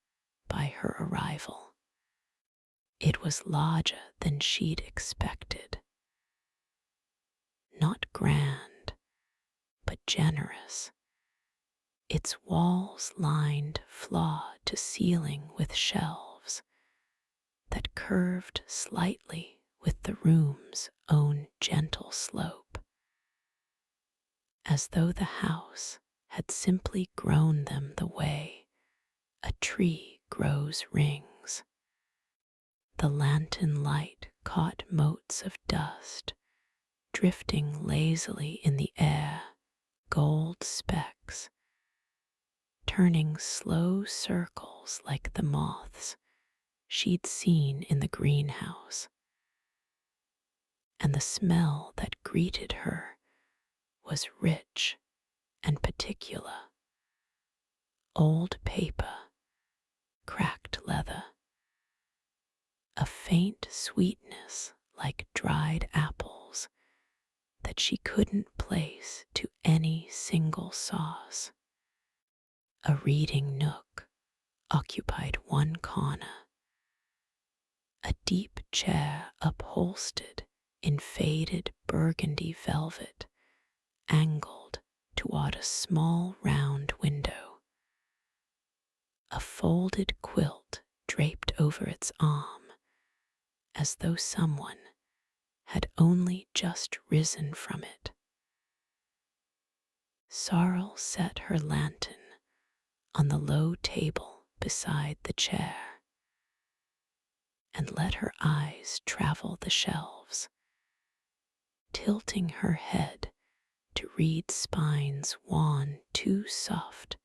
S1: by her arrival. It was larger than she'd expected, not grand, but generous, its walls lined floor to ceiling with shelves that curved slightly with the room's own gentle slope, as though the house had simply grown them the way a tree grows rings. The lantern light caught motes of dust drifting lazily in the air, gold specks, turning slow circles like the moths she'd seen in the greenhouse. And the smell that greeted her was rich and particular. Old paper, cracked leather, a faint sweetness like dried apples that she couldn't place to any single sauce. A reading nook occupied one corner, a deep chair upholstered in faded burgundy velvet angled toward a small round window, a folded quilt draped over its arm, as though someone had only just risen from it. Sorrel set her lantern on the low table beside the chair and let her eyes travel the shelves, tilting her head to read spines worn too soft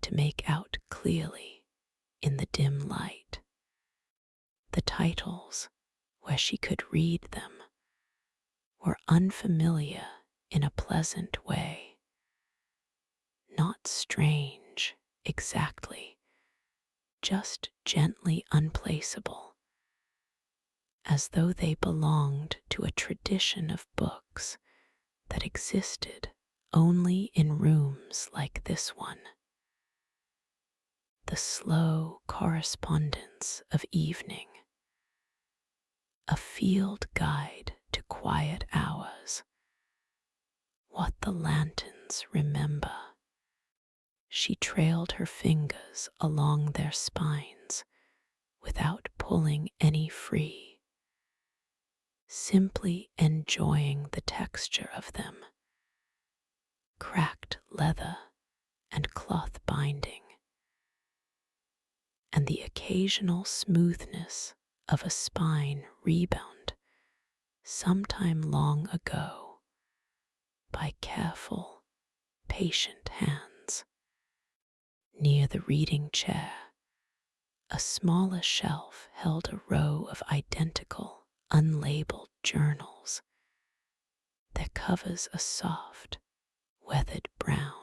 S1: to make out clearly in the dim light. The titles, where she could read them, or unfamiliar in a pleasant way, not strange exactly, just gently unplaceable, as though they belonged to a tradition of books that existed only in rooms like this one. The slow correspondence of evening, a field guide to quiet hours, what the lanterns remember. She trailed her fingers along their spines without pulling any free, simply enjoying the texture of them, cracked leather and cloth binding, and the occasional smoothness of a spine rebound sometime long ago by careful, patient hands. Near the reading chair, a smaller shelf held a row of identical, unlabeled journals, their covers a soft, weathered brown.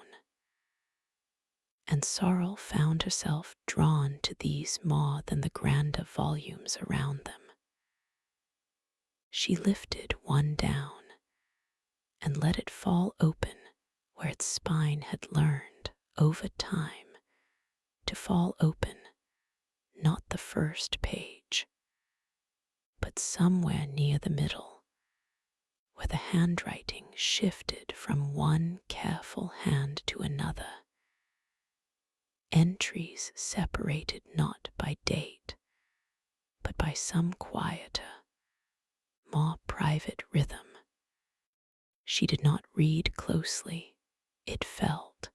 S1: And Sorrel found herself drawn to these more than the grander volumes around them. She lifted one down and let it fall open where its spine had learned, over time, to fall open, not the first page, but somewhere near the middle, where the handwriting shifted from one careful hand to another. Entries separated not by date, but by some quieter, more private rhythm. She did not read closely, it felt,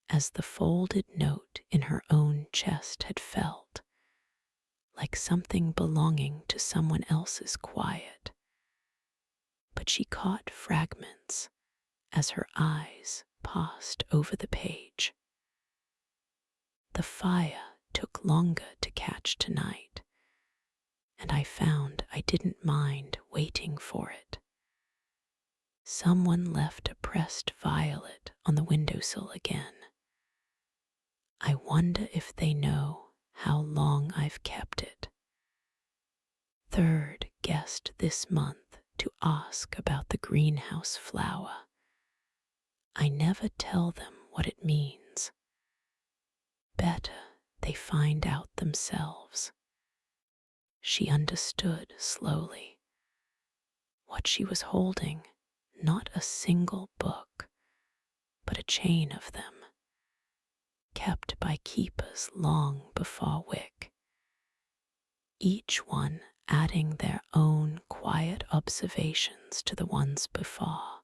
S1: as the folded note in her own chest had felt, like something belonging to someone else's quiet. But she caught fragments as her eyes passed over the page. The fire took longer to catch tonight, and I found I didn't mind waiting for it. Someone left a pressed violet on the windowsill again. I wonder if they know how long I've kept it. Third guest this month to ask about the greenhouse flower. I never tell them what it means. Better they find out themselves. She understood slowly. What she was holding, not a single book, but a chain of them, kept by keepers long before Wick, each one adding their own quiet observations to the ones before.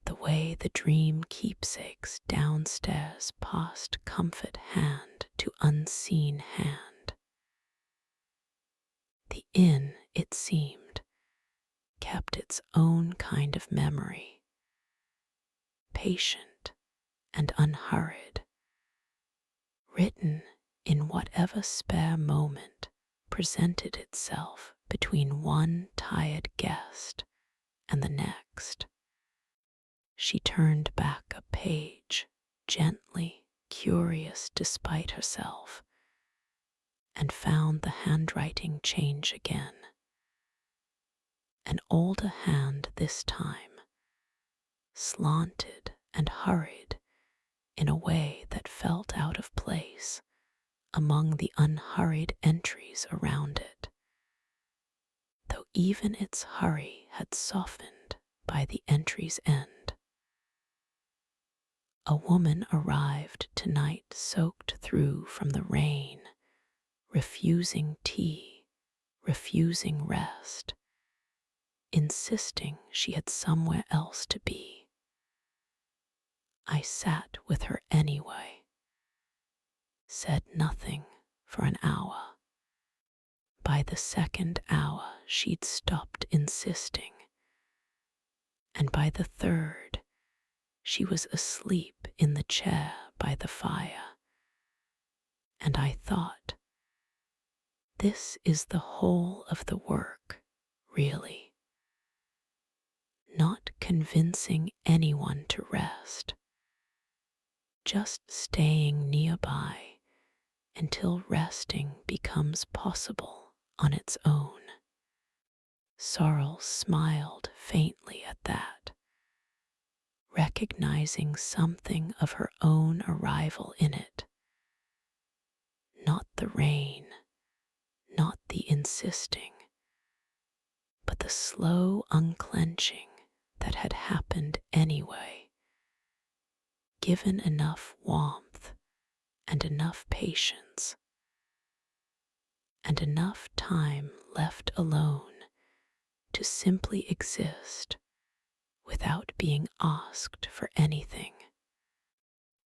S1: The way the dream keepsakes downstairs passed comfort hand to unseen hand. The inn, it seemed, kept its own kind of memory, patient and unhurried, written in whatever spare moment presented itself between one tired guest and the next. She turned back a page, gently curious despite herself, and found the handwriting change again. An older hand this time, slanted and hurried in a way that felt out of place among the unhurried entries around it, though even its hurry had softened by the entry's end. A woman arrived tonight soaked through from the rain, refusing tea, refusing rest, insisting she had somewhere else to be. I sat with her anyway, said nothing for an hour. By the second hour she'd stopped insisting, and by the third she was asleep in the chair by the fire. And I thought, this is the whole of the work, really. not convincing anyone to rest, just staying nearby until resting becomes possible on its own. Sorrel smiled faintly at that, recognizing something of her own arrival in it. Not the rain, not the insisting, but the slow unclenching that had happened anyway. Given enough warmth and enough patience, and enough time left alone to simply exist without being asked for anything.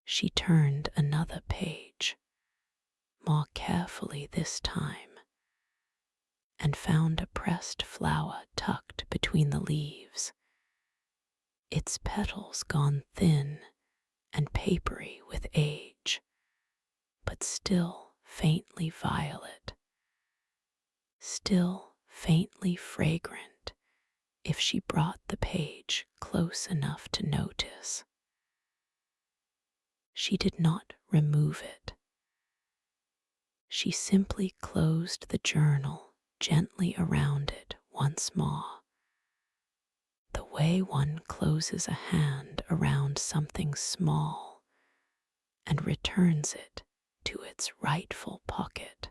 S1: She turned another page, more carefully this time, and found a pressed flower tucked between the leaves, its petals gone thin and papery with age, but still faintly violet, still faintly fragrant if she brought the page close enough to notice. She did not remove it. She simply closed the journal gently around it once more, the way one closes a hand around something small and returns it to its rightful pocket.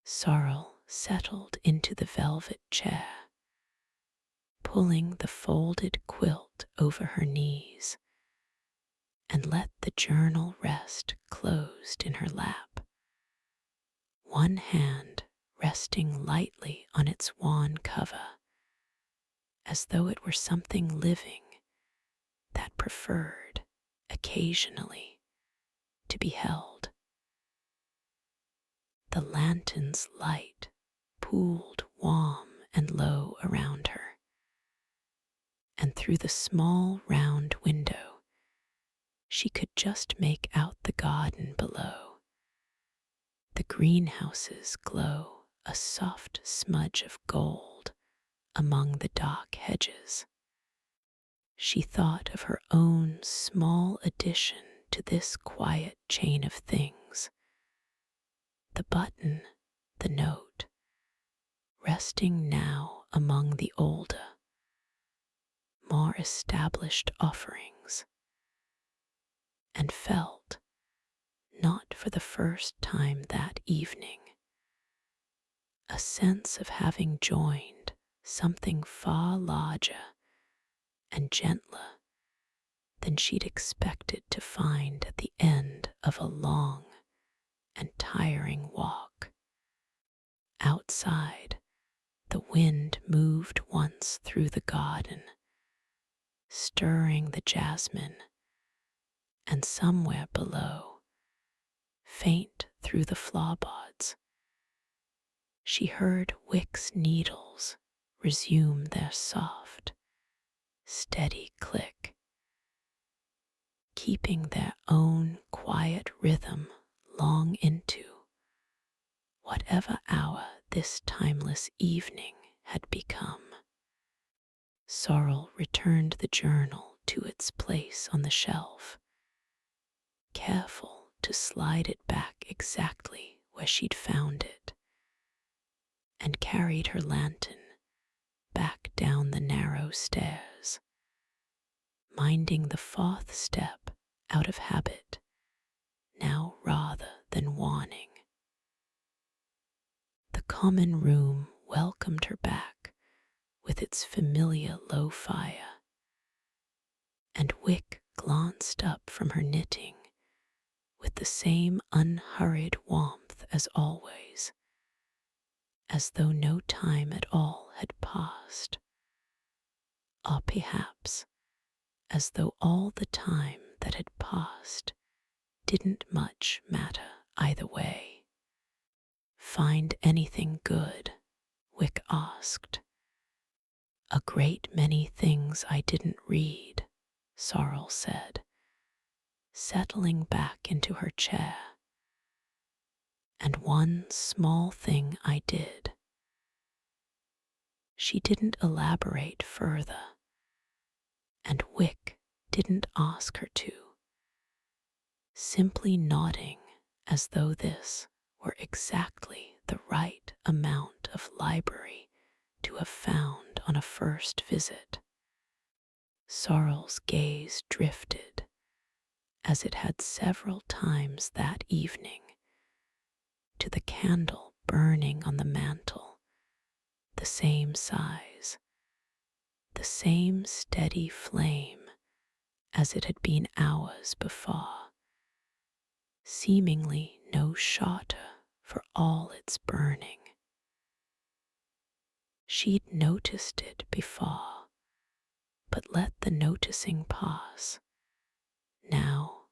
S1: Sorrel settled into the velvet chair, pulling the folded quilt over her knees, and let the journal rest closed in her lap, one hand resting lightly on its worn cover, as though it were something living that preferred, occasionally, to be held. The lantern's light pooled warm and low around her, and through the small round window she could just make out the garden below. The greenhouses glow a soft smudge of gold among the dark hedges. She thought of her own small addition to this quiet chain of things, the button, the note, resting now among the older, more established offerings, and felt, not for the first time that evening, a sense of having joined something far larger and gentler than she'd expected to find at the end of a long and tiring walk. Outside, the wind moved once through the garden, stirring the jasmine, and somewhere below, faint through the floorboards, she heard Wick's needles resume their soft, steady click, keeping their own quiet rhythm long into whatever hour this timeless evening had become. Sorrel returned the journal to its place on the shelf, careful to slide it back exactly where she'd found it, and carried her lantern back down the narrow stairs, minding the fourth step out of habit now rather than warning. The common room welcomed her back with its familiar low fire, and Wick glanced up from her knitting with the same unhurried warmth as always, as though no time at all had passed, or perhaps as though all the time that had passed didn't much matter either way. "Find anything good?" Wick asked. "A great many things I didn't read," Sorrel said, settling back into her chair. "And one small thing I did." She didn't elaborate further, and Wick didn't ask her to, simply nodding as though this were exactly the right amount of library to have found on a first visit. Sorrel's gaze drifted, as it had several times that evening, to the candle burning on the mantel, the same size, the same steady flame as it had been hours before, seemingly no shorter for all its burning. She'd noticed it before, but let the noticing pass. Now,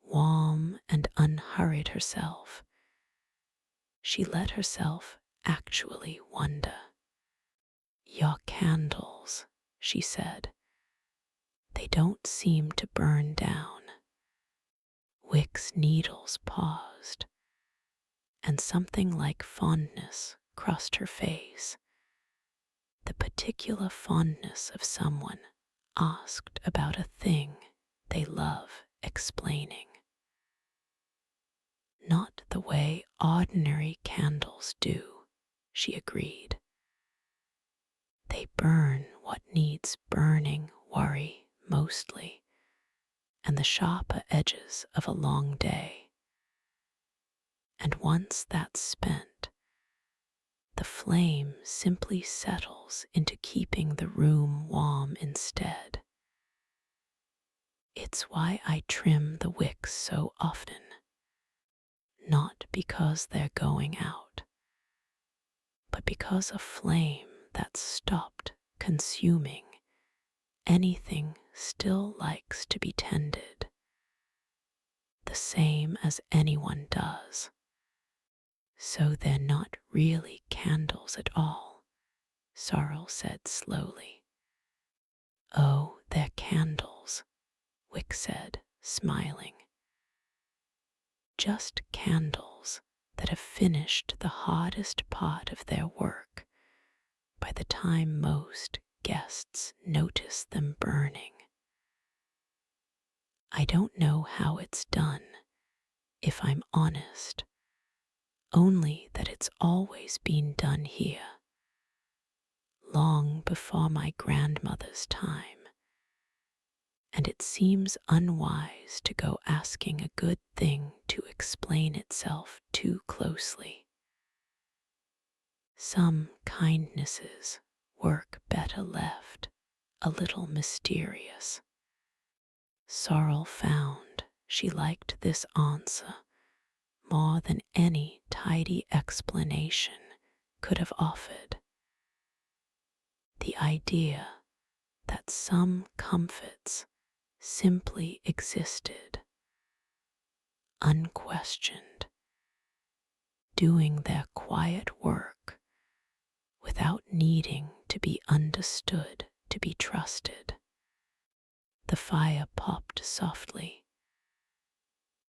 S1: warm and unhurried herself, she let herself actually wonder. "Your candles," she said, "they don't seem to burn down." Wick's needles paused, and something like fondness crossed her face, the particular fondness of someone asked about a thing they love explaining. "Not the way ordinary candles do," she agreed. "They burn what needs burning worry mostly, and the sharper edges of a long day. And once that's spent, the flame simply settles into keeping the room warm instead. It's why I trim the wicks so often, not because they're going out, but because a flame that's stopped consuming anything still likes to be tended, the same as anyone does. So they're not really candles at all," Sorrel said slowly. "Oh, they're candles," Wick said, smiling. "Just candles that have finished the hardest part of their work by the time most guests notice them burning. I don't know how it's done, if I'm honest, only that it's always been done here, long before my grandmother's time, and it seems unwise to go asking a good thing to explain itself too closely. Some kindnesses work better left a little mysterious." Sorrel found she liked this answer more than any tidy explanation could have offered. The idea that some comforts simply existed, unquestioned, doing their quiet work without needing to be understood to be trusted. The fire popped softly,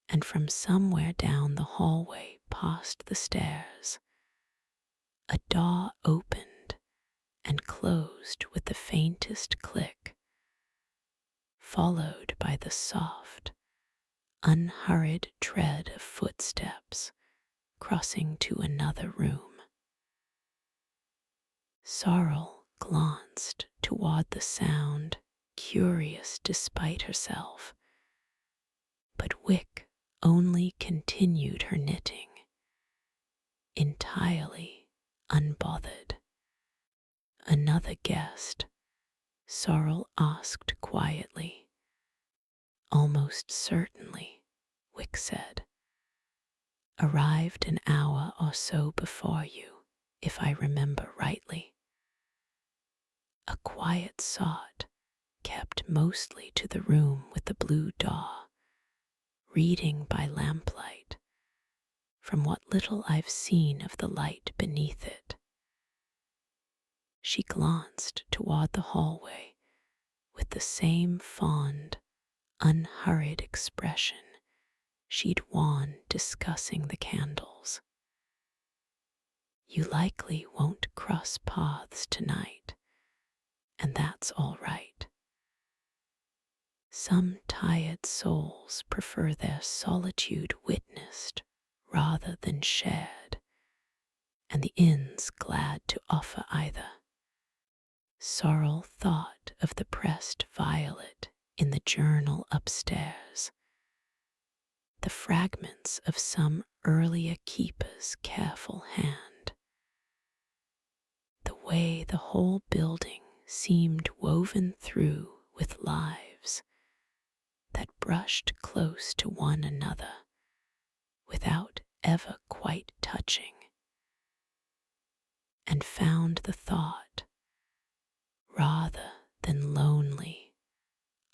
S1: and from somewhere down the hallway past the stairs, a door opened and closed with the faintest click, followed by the soft, unhurried tread of footsteps crossing to another room. Sorrel glanced toward the sound, curious despite herself, but Wick only continued her knitting, entirely unbothered. "Another guest?" Sorrel asked quietly. "Almost certainly," Wick said. "Arrived an hour or so before you, if I remember rightly. A quiet sort, kept mostly to the room with the blue door, reading by lamplight, from what little I've seen of the light beneath it." She glanced toward the hallway with the same fond, unhurried expression she'd worn discussing the candles. "You likely won't cross paths tonight, and that's all right. Some tired souls prefer their solitude witnessed rather than shared, and the inn's glad to offer either. Sorrel thought of the pressed violet in the journal upstairs, the fragments of some earlier keeper's careful hand, the way the whole building seemed woven through with lives that brushed close to one another without ever quite touching, and found the thought, rather than lonely,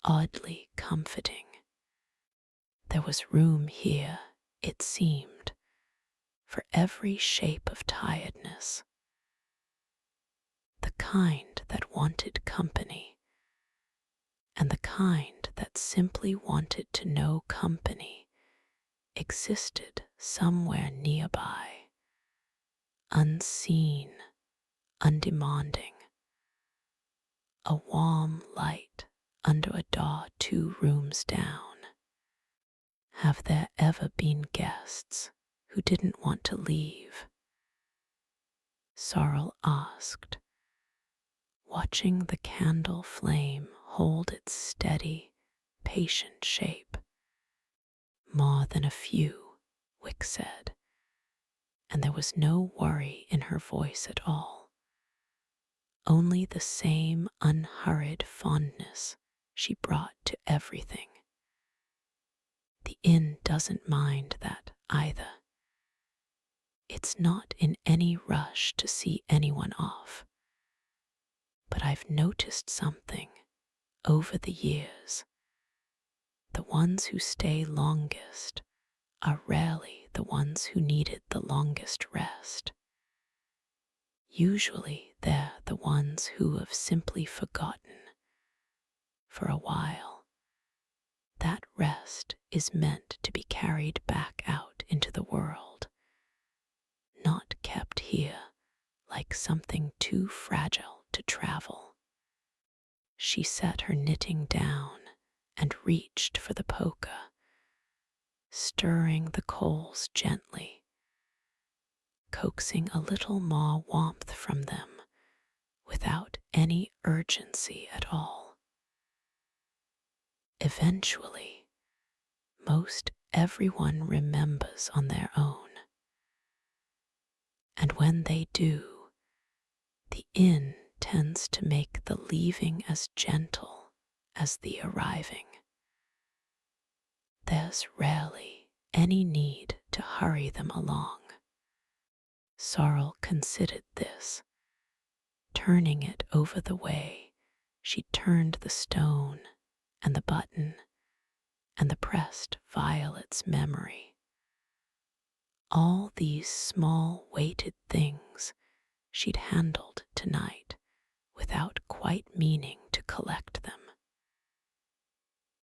S1: oddly comforting. There was room here, it seemed, for every shape of tiredness, the kind that wanted company, and the kind that simply wanted to know company existed somewhere nearby, unseen, undemanding, a warm light under a door 2 rooms down. Have there ever been guests who didn't want to leave? Sorrel asked, watching the candle flame hold its steady, patient shape. More than a few, Wick said, and there was no worry in her voice at all, only the same unhurried fondness she brought to everything. The inn doesn't mind that either. It's not in any rush to see anyone off. But I've noticed something over the years. The ones who stay longest are rarely the ones who needed the longest rest. Usually they're the ones who have simply forgotten. For a while, that rest is meant to be carried back out into the world, not kept here like something too fragile to travel. She set her knitting down and reached for the poker, stirring the coals gently, coaxing a little more warmth from them without any urgency at all. Eventually, most everyone remembers on their own, and when they do, the inn tends to make the leaving as gentle as the arriving. There's rarely any need to hurry them along. Sorrel considered this, turning it over the way she turned the stone and the button and the pressed violet's memory. All these small weighted things she'd handled tonight without quite meaning to collect them.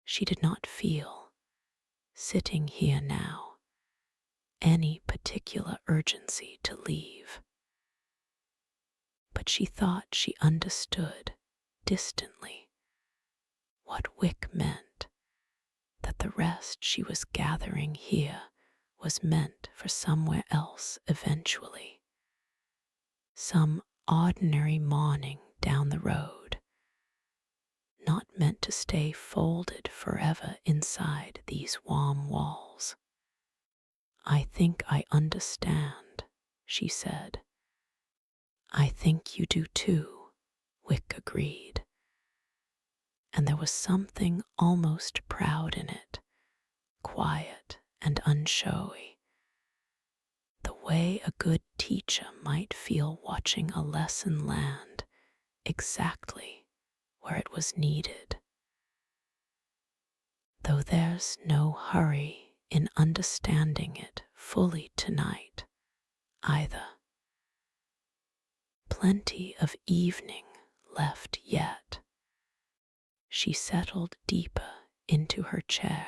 S1: She did not feel, sitting here now, any particular urgency to leave. But she thought she understood, distantly, what Wick meant, that the rest she was gathering here was meant for somewhere else eventually. Some ordinary morning down the road, not meant to stay folded forever inside these warm walls. I think I understand, she said. I think you do too, Wick agreed. And there was something almost proud in it, quiet and unshowy. The way a good teacher might feel watching a lesson land exactly where it was needed. Though there's no hurry in understanding it fully tonight, either. Plenty of evening left yet. She settled deeper into her chair,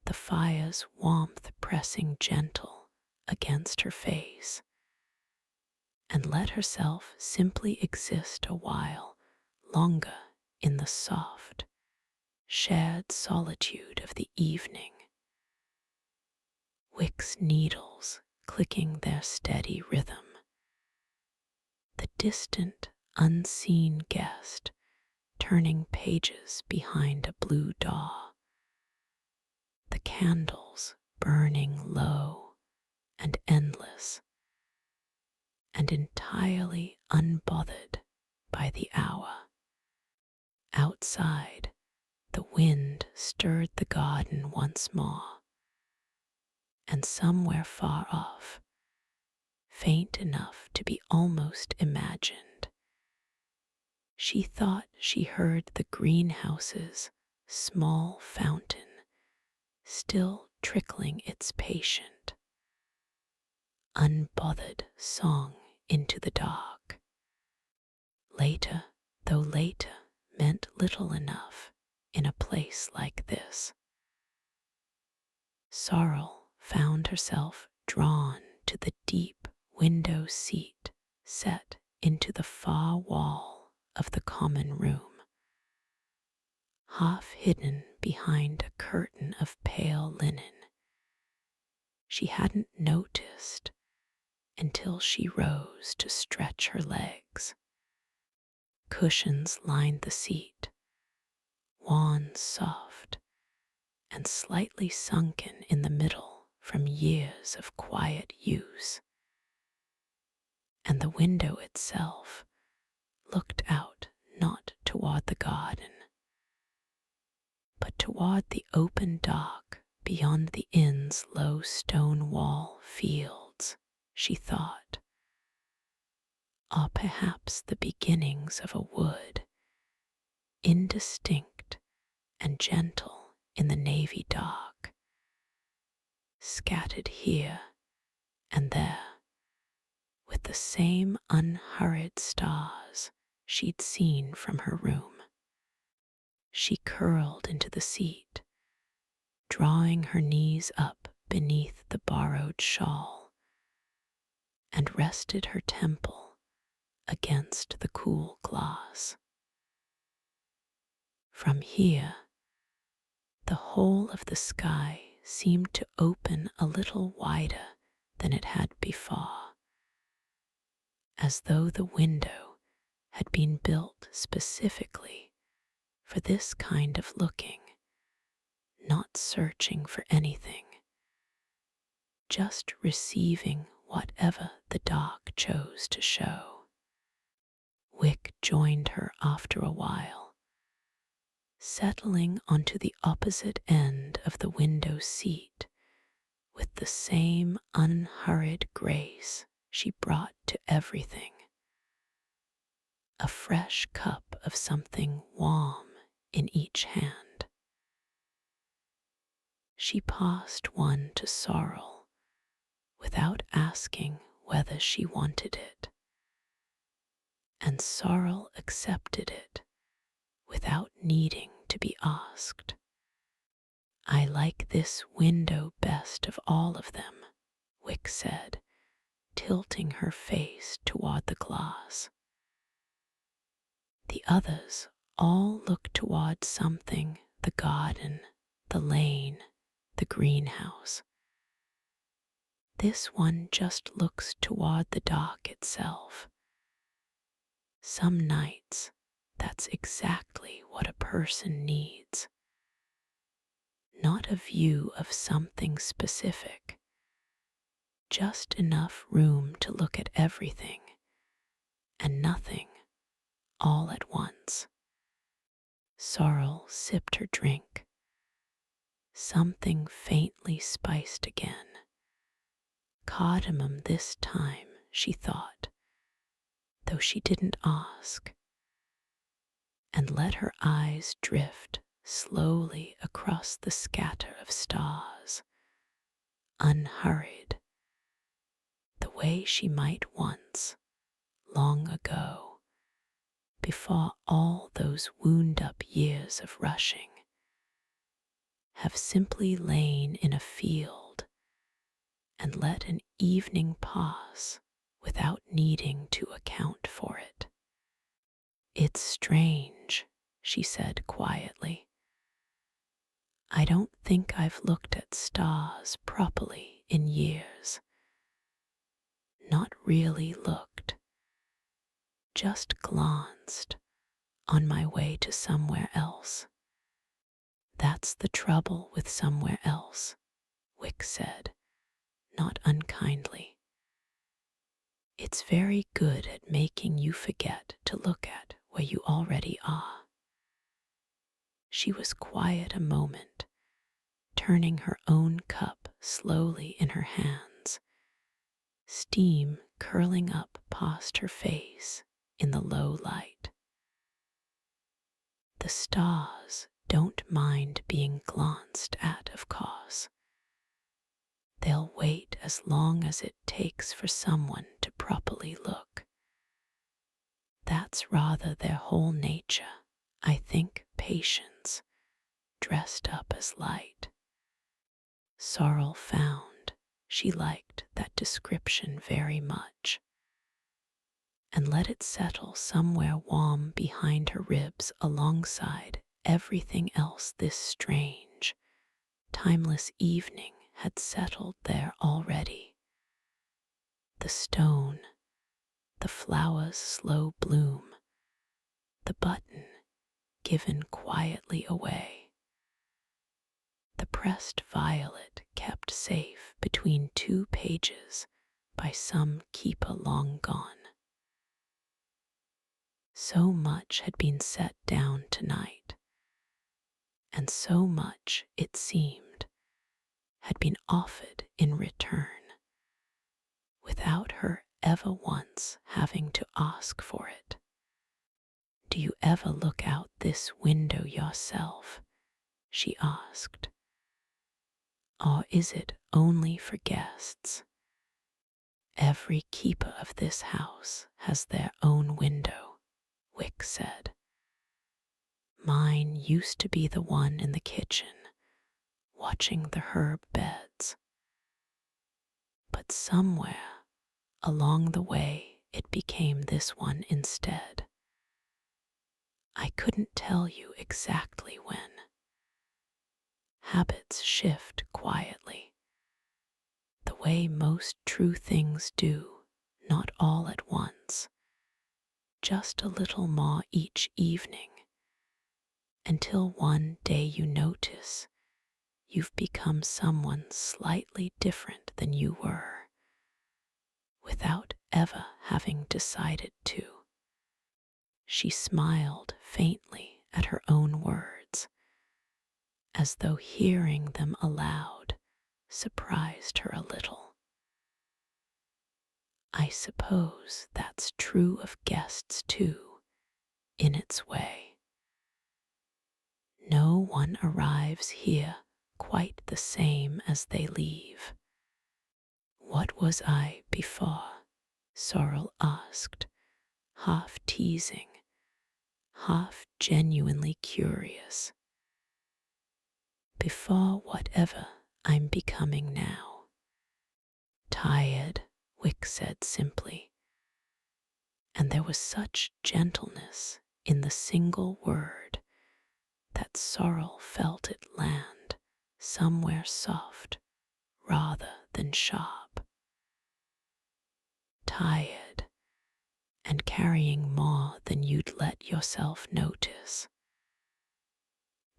S1: the fire's warmth pressing gentle against her face, and let herself simply exist a while longer in the soft, shared solitude of the evening, Wick's needles clicking their steady rhythm, the distant, unseen guest turning pages behind a blue daw, the candles burning low and endless, and entirely unbothered by the hour. Outside, the wind stirred the garden once more, and somewhere far off, faint enough to be almost imagined, she thought she heard the greenhouse's small fountain still trickling its patient, unbothered song into the dark. Later, though later meant little enough in a place like this, Sorrel found herself drawn to the deep window seat set into the far wall of the common room, half hidden behind a curtain of pale linen. She hadn't noticed until she rose to stretch her legs. Cushions lined the seat, wan, soft, and slightly sunken in the middle from years of quiet use. And the window itself looked out not toward the garden, but toward the open dark beyond the inn's low stone wall fields, she thought, or perhaps the beginnings of a wood, indistinct and gentle in the navy dark, scattered here and there with the same unhurried stars she'd seen from her room. She curled into the seat, drawing her knees up beneath the borrowed shawl, and rested her temple against the cool glass. From here, the whole of the sky seemed to open a little wider than it had before, as though the window had been built specifically for this kind of looking, not searching for anything, just receiving whatever the dark chose to show. Wick joined her after a while, settling onto the opposite end of the window seat with the same unhurried grace she brought to everything. A fresh cup of something warm in each hand. She passed one to Sorrel without asking whether she wanted it, and Sorrel accepted it without needing to be asked. "I like this window best of all of them," Wick said, tilting her face toward the glass. The others all look toward something, the garden, the lane, the greenhouse. This one just looks toward the dark itself. Some nights, that's exactly what a person needs. Not a view of something specific, just enough room to look at everything and nothing all at once. Sorrel sipped her drink, something faintly spiced again. Cardamom this time, she thought, though she didn't ask, and let her eyes drift slowly across the scatter of stars, unhurried, the way she might once, long ago, before all those wound-up years of rushing, have simply lain in a field and let an evening pass without needing to account for it. "It's strange," she said quietly, I don't think I've looked at stars properly in years. Not really looked, just glanced on my way to somewhere else. That's the trouble with somewhere else, Wick said, not unkindly. It's very good at making you forget to look at where you already are. She was quiet a moment, turning her own cup slowly in her hands, steam curling up past her face in the low light. The stars don't mind being glanced at, of course. They'll wait as long as it takes for someone to properly look. That's rather their whole nature, I think, patience, dressed up as light. Sorrel found she liked that description very much, and let it settle somewhere warm behind her ribs alongside everything else. This strange, timeless evening had settled there already. The stone, the flower's slow bloom, the button given quietly away, the pressed violet kept safe between two pages by some keeper long gone. So much had been set down tonight, and so much, it seemed, had been offered in return, without her ever once having to ask for it. Do you ever look out this window yourself? She asked. Or is it only for guests? Every keeper of this house has their own window, Wick said. Mine used to be the one in the kitchen, watching the herb beds. But somewhere along the way it became this one instead. I couldn't tell you exactly when. Habits shift quietly, the way most true things do, not all at once, just a little more each evening, until one day you notice you've become someone slightly different than you were, without ever having decided to. She smiled faintly at her own words, as though hearing them aloud surprised her a little. I suppose that's true of guests too, in its way. No one arrives here quite the same as they leave. What was I before? Sorrel asked, half teasing, half genuinely curious. Before whatever I'm becoming now. Tired, Wick said simply, and there was such gentleness in the single word that Sorrel felt it land somewhere soft rather than sharp. Tired, and carrying more than you'd let yourself notice.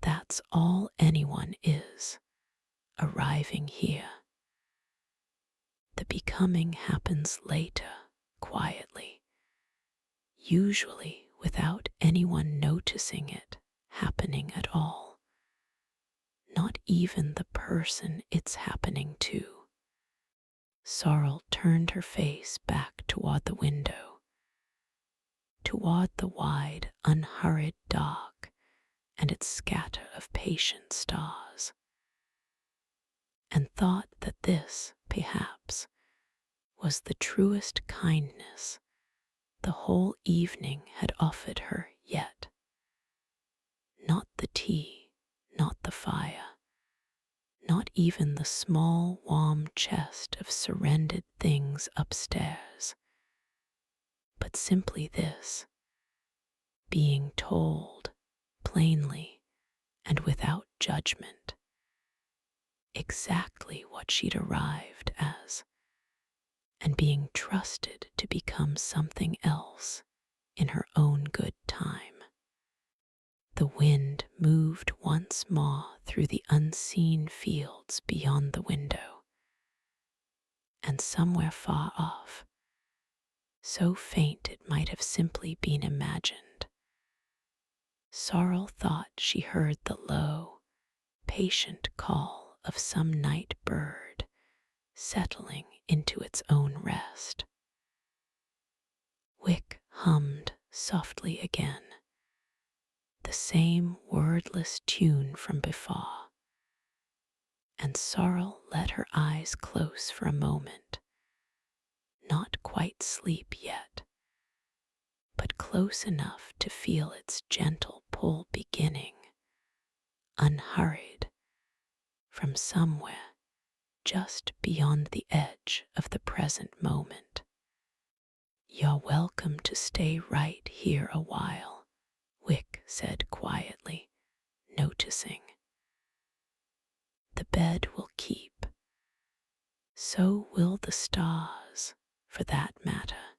S1: That's all anyone is, arriving here. The becoming happens later, quietly, usually without anyone noticing it happening at all. Not even the person it's happening to. Sorrel turned her face back toward the window, toward the wide, unhurried dark and its scatter of patient stars, and thought that this, perhaps, was the truest kindness the whole evening had offered her yet. Not the tea, not the fire, not even the small warm chest of surrendered things upstairs, but simply this, being told plainly and without judgment exactly what she'd arrived as, and being trusted to become something else in her own good time. The wind moved once more through the unseen fields beyond the window, and somewhere far off, so faint it might have simply been imagined, Sorrel thought she heard the low, patient call of some night bird settling into its own rest. Wick hummed softly again, the same wordless tune from before, and Sorrel let her eyes close for a moment, not quite sleep yet, but close enough to feel its gentle pull beginning, unhurried, from somewhere just beyond the edge of the present moment. "You're welcome to stay right here a while," Wick said quietly, noticing. "The bed will keep. So will the stars, for that matter.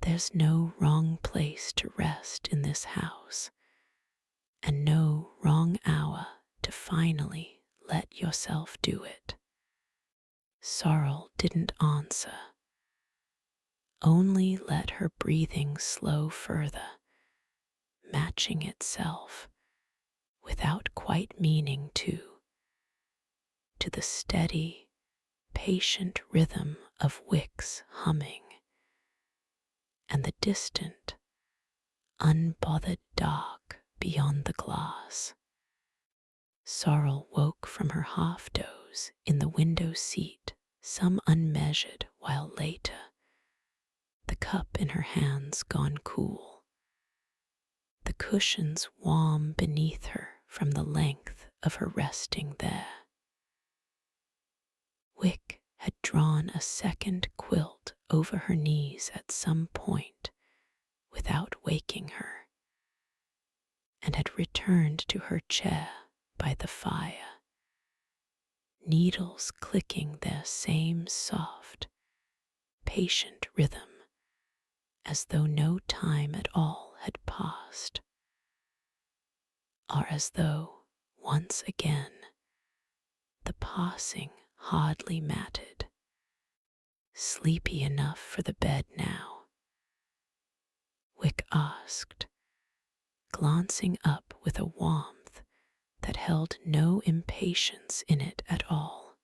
S1: There's no wrong place to rest in this house, and no wrong hour to finally let yourself do it." Sorrel didn't answer, only let her breathing slow further, matching itself, without quite meaning to the steady, patient rhythm of Wick's humming, and the distant, unbothered dark beyond the glass. Sorrel woke from her half-doze in the window seat some unmeasured while later, the cup in her hands gone cool, the cushions warm beneath her from the length of her resting there. Wick had drawn a second quilt over her knees at some point without waking her, and had returned to her chair by the fire, needles clicking their same soft, patient rhythm, as though no time at all had passed, or as though, once again, the passing hardly mattered. "Sleepy enough for the bed now?" Wick asked, glancing up with a warmth that held no impatience in it at all.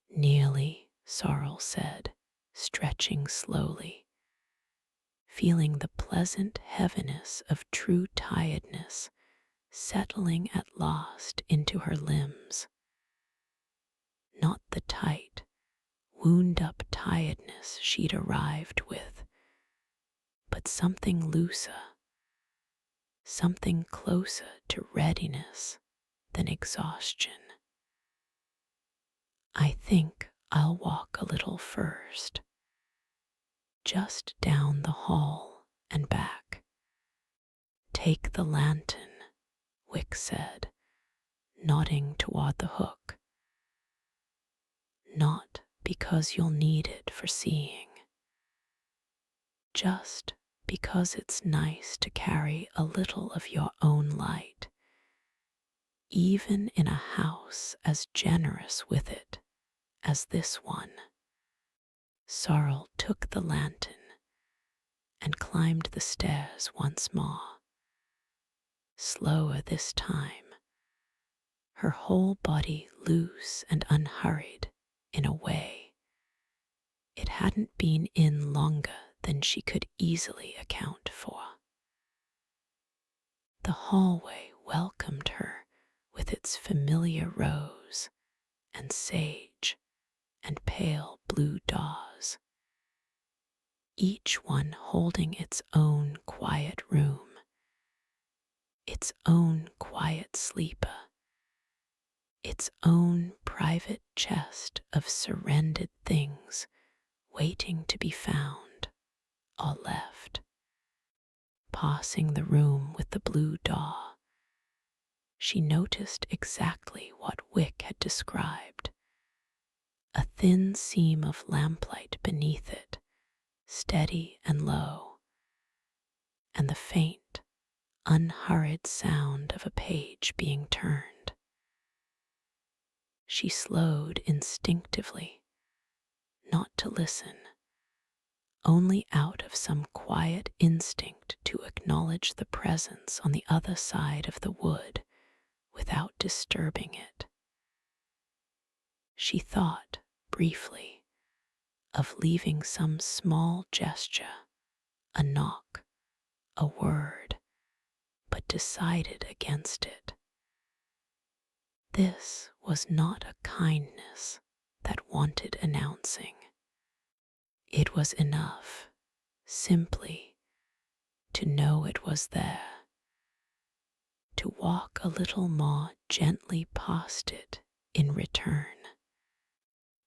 S1: "Nearly," Sorrel said, stretching slowly, feeling the pleasant heaviness of true tiredness settling at last into her limbs. Not the tight, wound-up tiredness she'd arrived with, but something looser, something closer to readiness than exhaustion. "I think I'll walk a little first, just down the hall and back. Take the lantern," Wick said, nodding toward the hook. "Not because you'll need it for seeing, just because it's nice to carry a little of your own light, even in a house as generous with it as this one." Sorrel took the lantern and climbed the stairs once more, slower this time, her whole body loose and unhurried in a way it hadn't been in longer than she could easily account for. The hallway welcomed her with its familiar rose and sage and pale blue doors, each one holding its own quiet room, its own quiet sleeper, its own private chest of surrendered things waiting to be found or left. Passing the room with the blue door, she noticed exactly what Wick had described, a thin seam of lamplight beneath it, steady and low, and the faint, unhurried sound of a page being turned. She slowed instinctively, not to listen, only out of some quiet instinct to acknowledge the presence on the other side of the wood without disturbing it. She thought, briefly, of leaving some small gesture, a knock, a word, but decided against it. This was not a kindness that wanted announcing. It was enough, simply, to know it was there, to walk a little more gently past it in return.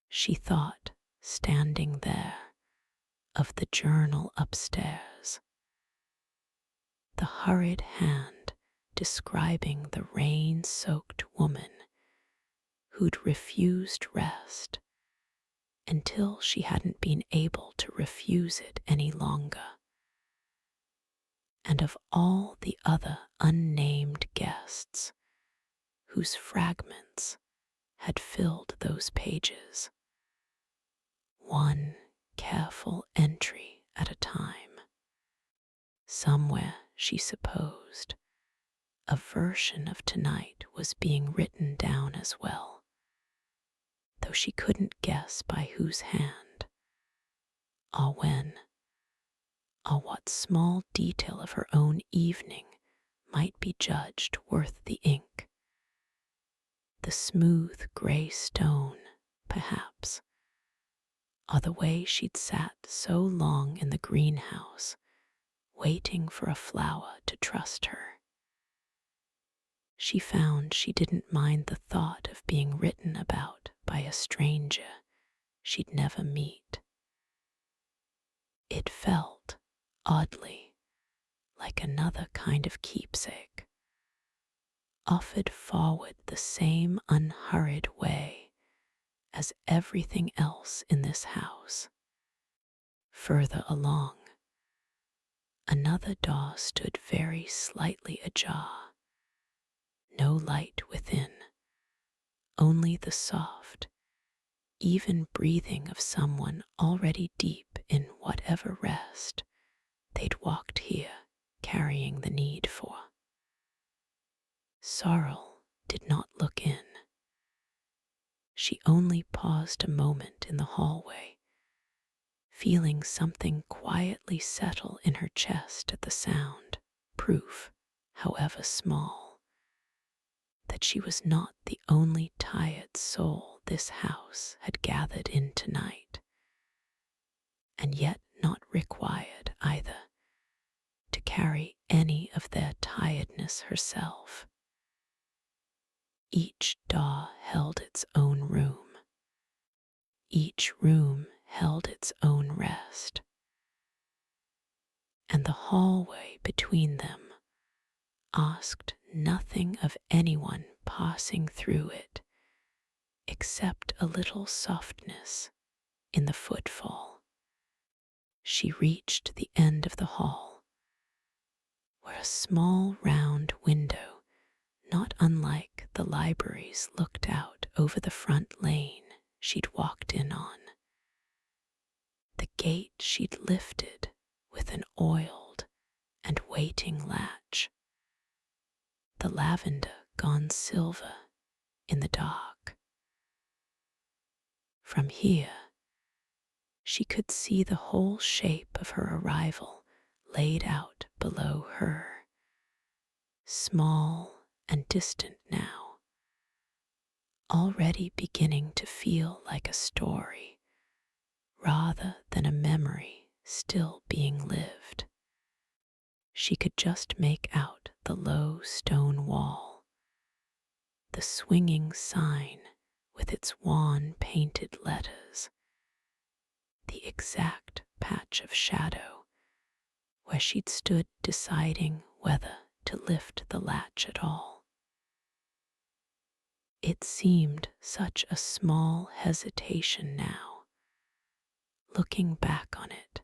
S1: She thought, standing there, of the journal upstairs, the hurried hand describing the rain-soaked woman who'd refused rest until she hadn't been able to refuse it any longer, and of all the other unnamed guests whose fragments had filled those pages, one careful entry at a time. Somewhere, she supposed, a version of tonight was being written down as well, though she couldn't guess by whose hand, or when, or what small detail of her own evening might be judged worth the ink. The smooth grey stone, perhaps, or the way she'd sat so long in the greenhouse, waiting for a flower to trust her. She found she didn't mind the thought of being written about by a stranger she'd never meet. It felt, oddly, like another kind of keepsake, offered forward the same unhurried way as everything else in this house. Further along, another door stood very slightly ajar. No light within, only the soft, even breathing of someone already deep in whatever rest they'd walked here carrying the need for. Sorrel did not look in. She only paused a moment in the hallway, feeling something quietly settle in her chest at the sound, proof, however small, that she was not the only tired soul this house had gathered in tonight, and yet not required either to carry any of their tiredness herself. Each door held its own room. Each room held its own rest, and the hallway between them asked nothing of anyone passing through it except a little softness in the footfall. She reached the end of the hall, where a small round window, not unlike the library's, looked out over the front lane she'd walked in on. The gate she'd lifted with an oiled and waiting latch, the lavender gone silver in the dark. From here, she could see the whole shape of her arrival laid out below her, small and distant now, already beginning to feel like a story rather than a memory still being lived. She could just make out the low stone wall, the swinging sign with its wan painted letters, the exact patch of shadow where she'd stood deciding whether to lift the latch at all. It seemed such a small hesitation now, looking back on it,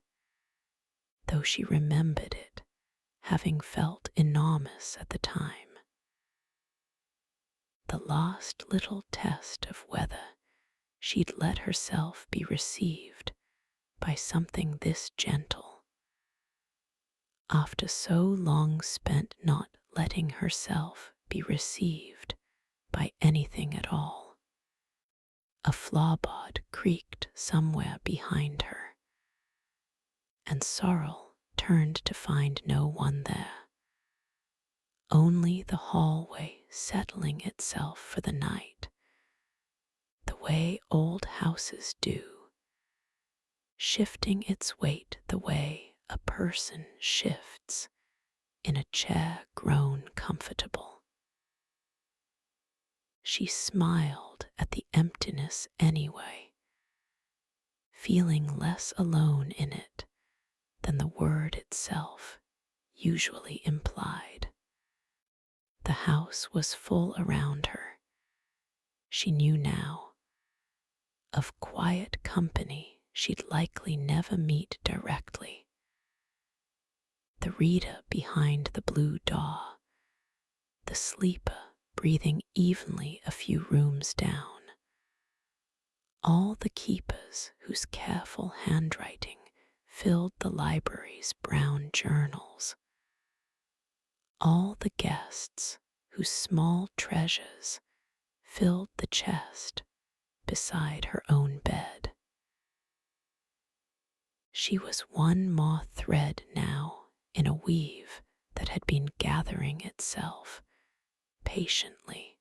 S1: though she remembered it having felt enormous at the time. The last little test of whether she'd let herself be received by something this gentle, after so long spent not letting herself be received by anything at all. A floorboard creaked somewhere behind her, and Sorrel turned to find no one there, only the hallway settling itself for the night, the way old houses do, shifting its weight the way a person shifts in a chair grown comfortable. She smiled at the emptiness anyway, feeling less alone in it than the word itself usually implied. The house was full around her, she knew now, of quiet company she'd likely never meet directly. The reader behind the blue door, the sleeper breathing evenly a few rooms down, all the keepers whose careful handwriting filled the library's brown journals, all the guests whose small treasures filled the chest beside her own bed. She was one more thread now in a weave that had been gathering itself patiently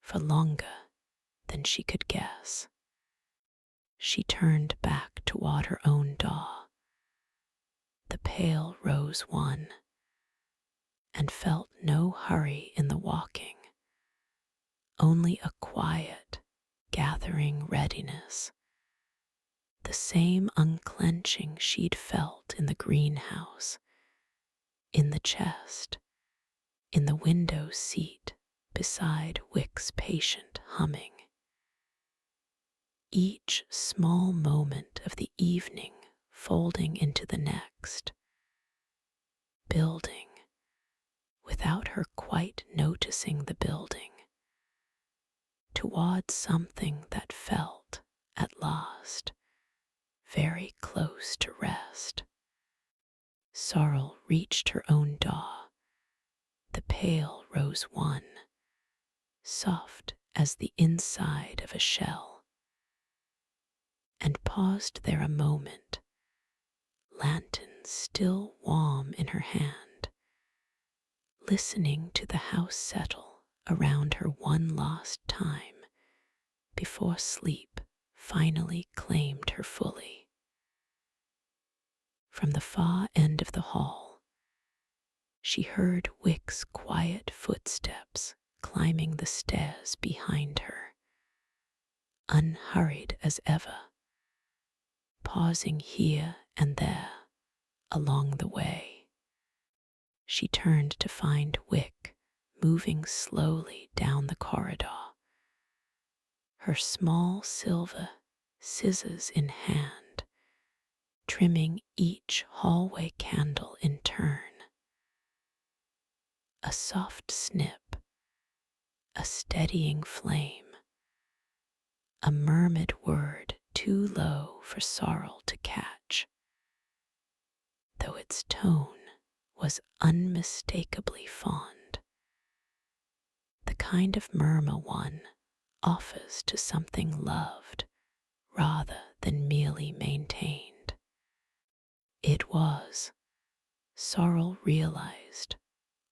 S1: for longer than she could guess. She turned back toward her own door, the pale rose one, and felt no hurry in the walking, only a quiet, gathering readiness, the same unclenching she'd felt in the greenhouse, in the chest, in the window seat beside Wick's patient humming. Each small moment of the evening folding into the next, building, without her quite noticing the building, towards something that felt, at last, very close to rest. Sorrel reached her own door, the pale rose one, soft as the inside of a shell, and paused there a moment, lantern still warm in her hand, listening to the house settle around her one last time before sleep finally claimed her fully. From the far end of the hall, she heard Wick's quiet footsteps climbing the stairs behind her, unhurried as ever, pausing here and there along the way. She turned to find Wick moving slowly down the corridor, her small silver scissors in hand, trimming each hallway candle in turn. A soft snip, a steadying flame, a murmured word too low for Sorrel to catch, though its tone was unmistakably fond, the kind of murmur one offers to something loved rather than merely maintained. It was, Sorrel realized,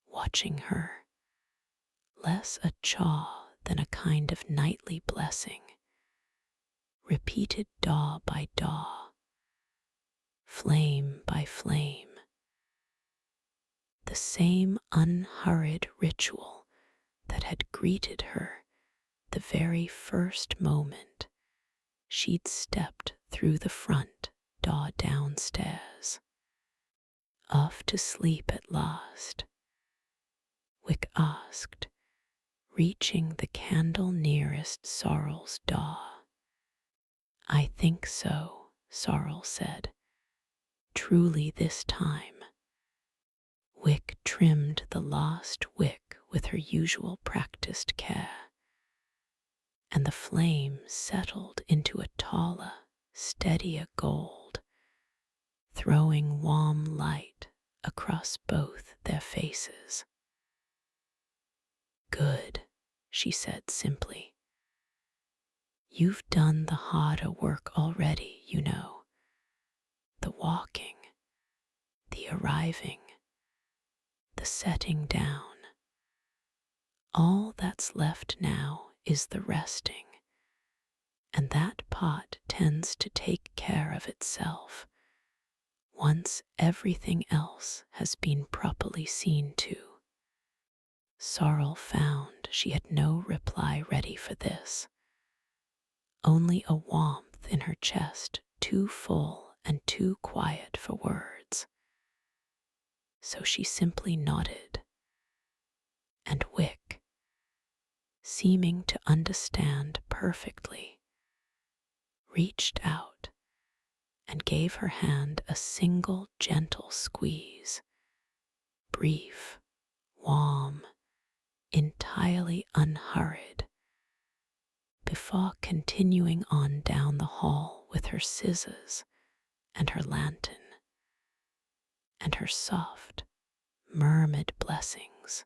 S1: watching her, less a chaw than a kind of nightly blessing, repeated daw by daw, flame by flame, the same unhurried ritual that had greeted her the very first moment she'd stepped through the front door downstairs. Off to sleep at last, Wick asked, reaching the candle nearest Sorrel's door. "I think so," Sorrel said. "Truly this time." Wick trimmed the last wick with her usual practiced care, and the flame settled into a taller, steadier gold, throwing warm light across both their faces. "Good," she said simply. "You've done the harder work already, you know. The walking, the arriving, the setting down. All that's left now is the resting, and that part tends to take care of itself once everything else has been properly seen to." Sorrel found she had no reply ready for this, only a warmth in her chest too full and too quiet for words. So she simply nodded, and Wick, seeming to understand perfectly, reached out and gave her hand a single gentle squeeze, brief, warm, entirely unhurried, before continuing on down the hall with her scissors and her lantern, and her soft, murmured blessings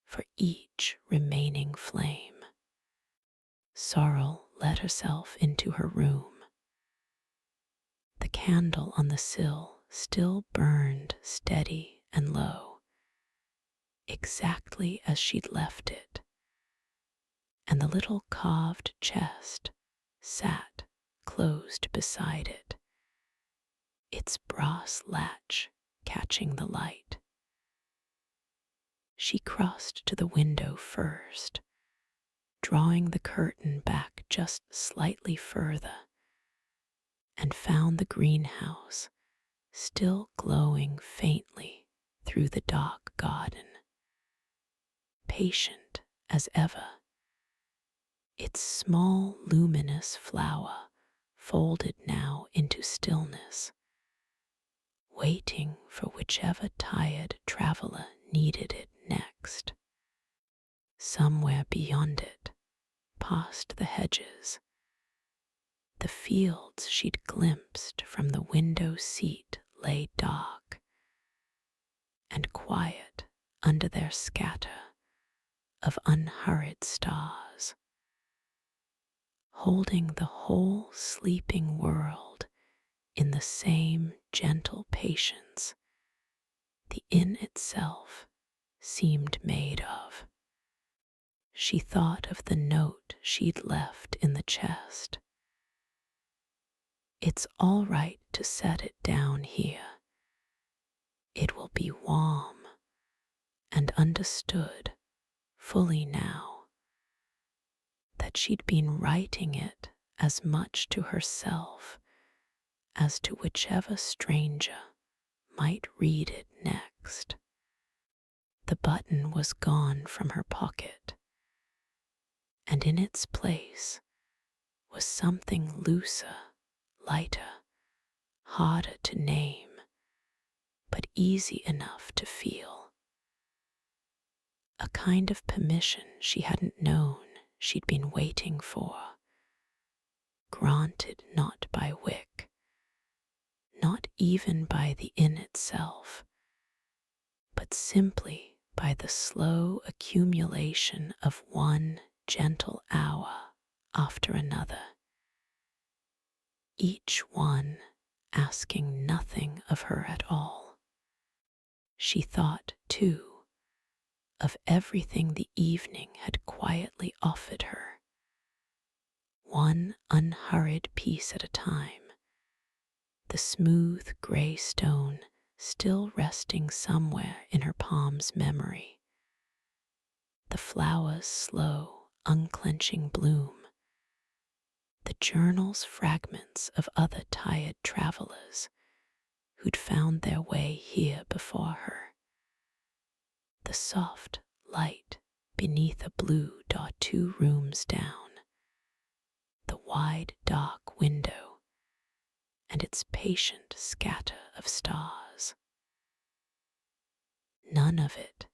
S1: for each remaining flame. Sorrel let herself into her room. The candle on the sill still burned steady and low, exactly as she'd left it, and the little carved chest sat closed beside it, its brass latch catching the light. She crossed to the window first, drawing the curtain back just slightly further, and found the greenhouse still glowing faintly through the dark garden. Patient as ever, its small luminous flower folded now into stillness, waiting for whichever tired traveler needed it next. Somewhere beyond it, past the hedges, the fields she'd glimpsed from the window seat lay dark and quiet under their scatter of unhurried stars, holding the whole sleeping world in the same gentle patience the inn itself seemed made of. She thought of the note she'd left in the chest. "It's all right to set it down here. It will be warm and understood fully now that she'd been writing it as much to herself as to whichever stranger might read it next." The button was gone from her pocket, and in its place was something looser, lighter, harder to name, but easy enough to feel. A kind of permission she hadn't known she'd been waiting for, granted not by Wick, not even by the inn itself, but simply by the slow accumulation of one gentle hour after another, each one asking nothing of her at all. She thought, too, of everything the evening had quietly offered her, one unhurried piece at a time, the smooth grey stone still resting somewhere in her palm's memory, the flower's slow, unclenching bloom, the journal's fragments of other tired travelers who'd found their way here before her, the soft, light beneath a blue dot 2 rooms down, the wide dark window and its patient scatter of stars. None of it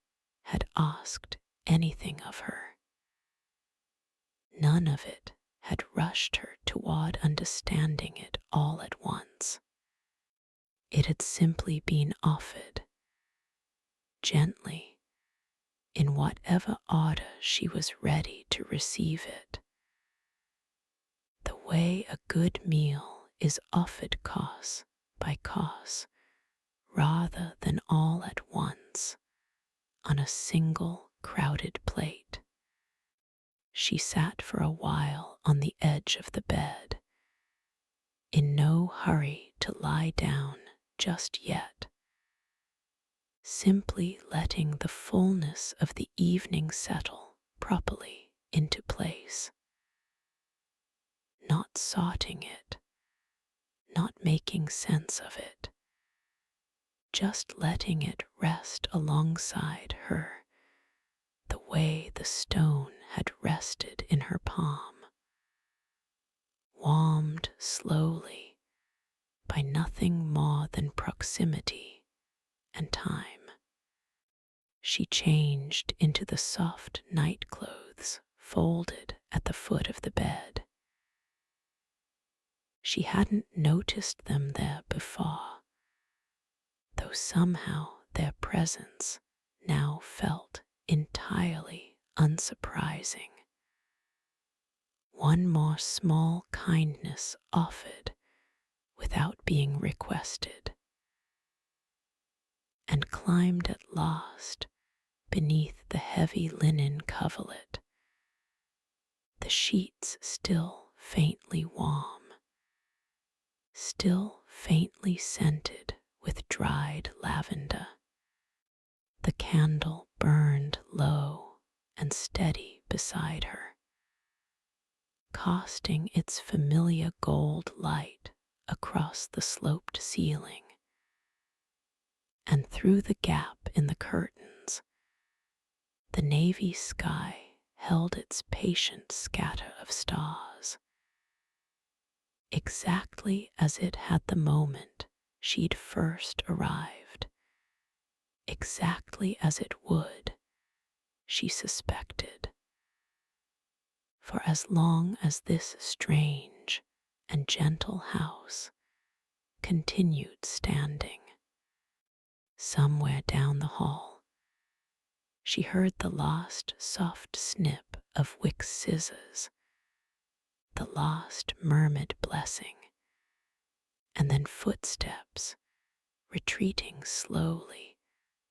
S1: had asked anything of her. None of it had rushed her toward understanding it all at once. It had simply been offered, gently, in whatever order she was ready to receive it. The way a good meal is offered course by course, rather than all at once, on a single crowded plate. She sat for a while on the edge of the bed, in no hurry to lie down just yet, simply letting the fullness of the evening settle properly into place, not sorting it, not making sense of it, just letting it rest alongside her the way the stone had rested in her palm, warmed slowly by nothing more than proximity and time. She changed into the soft night clothes folded at the foot of the bed. She hadn't noticed them there before, though somehow their presence now felt entirely unsurprising. One more small kindness offered without being requested, and climbed at last beneath the heavy linen coverlet, the sheets still faintly warm, still faintly scented with dried lavender. The candle burned low and steady beside her, casting its familiar gold light across the sloped ceiling, and through the gap in the curtains, the navy sky held its patient scatter of stars, exactly as it had the moment she'd first arrived, exactly as it would, she suspected, for as long as this strange and gentle house continued standing. Somewhere down the hall, she heard the last soft snip of Wick's scissors, the last murmured blessing, and then footsteps retreating slowly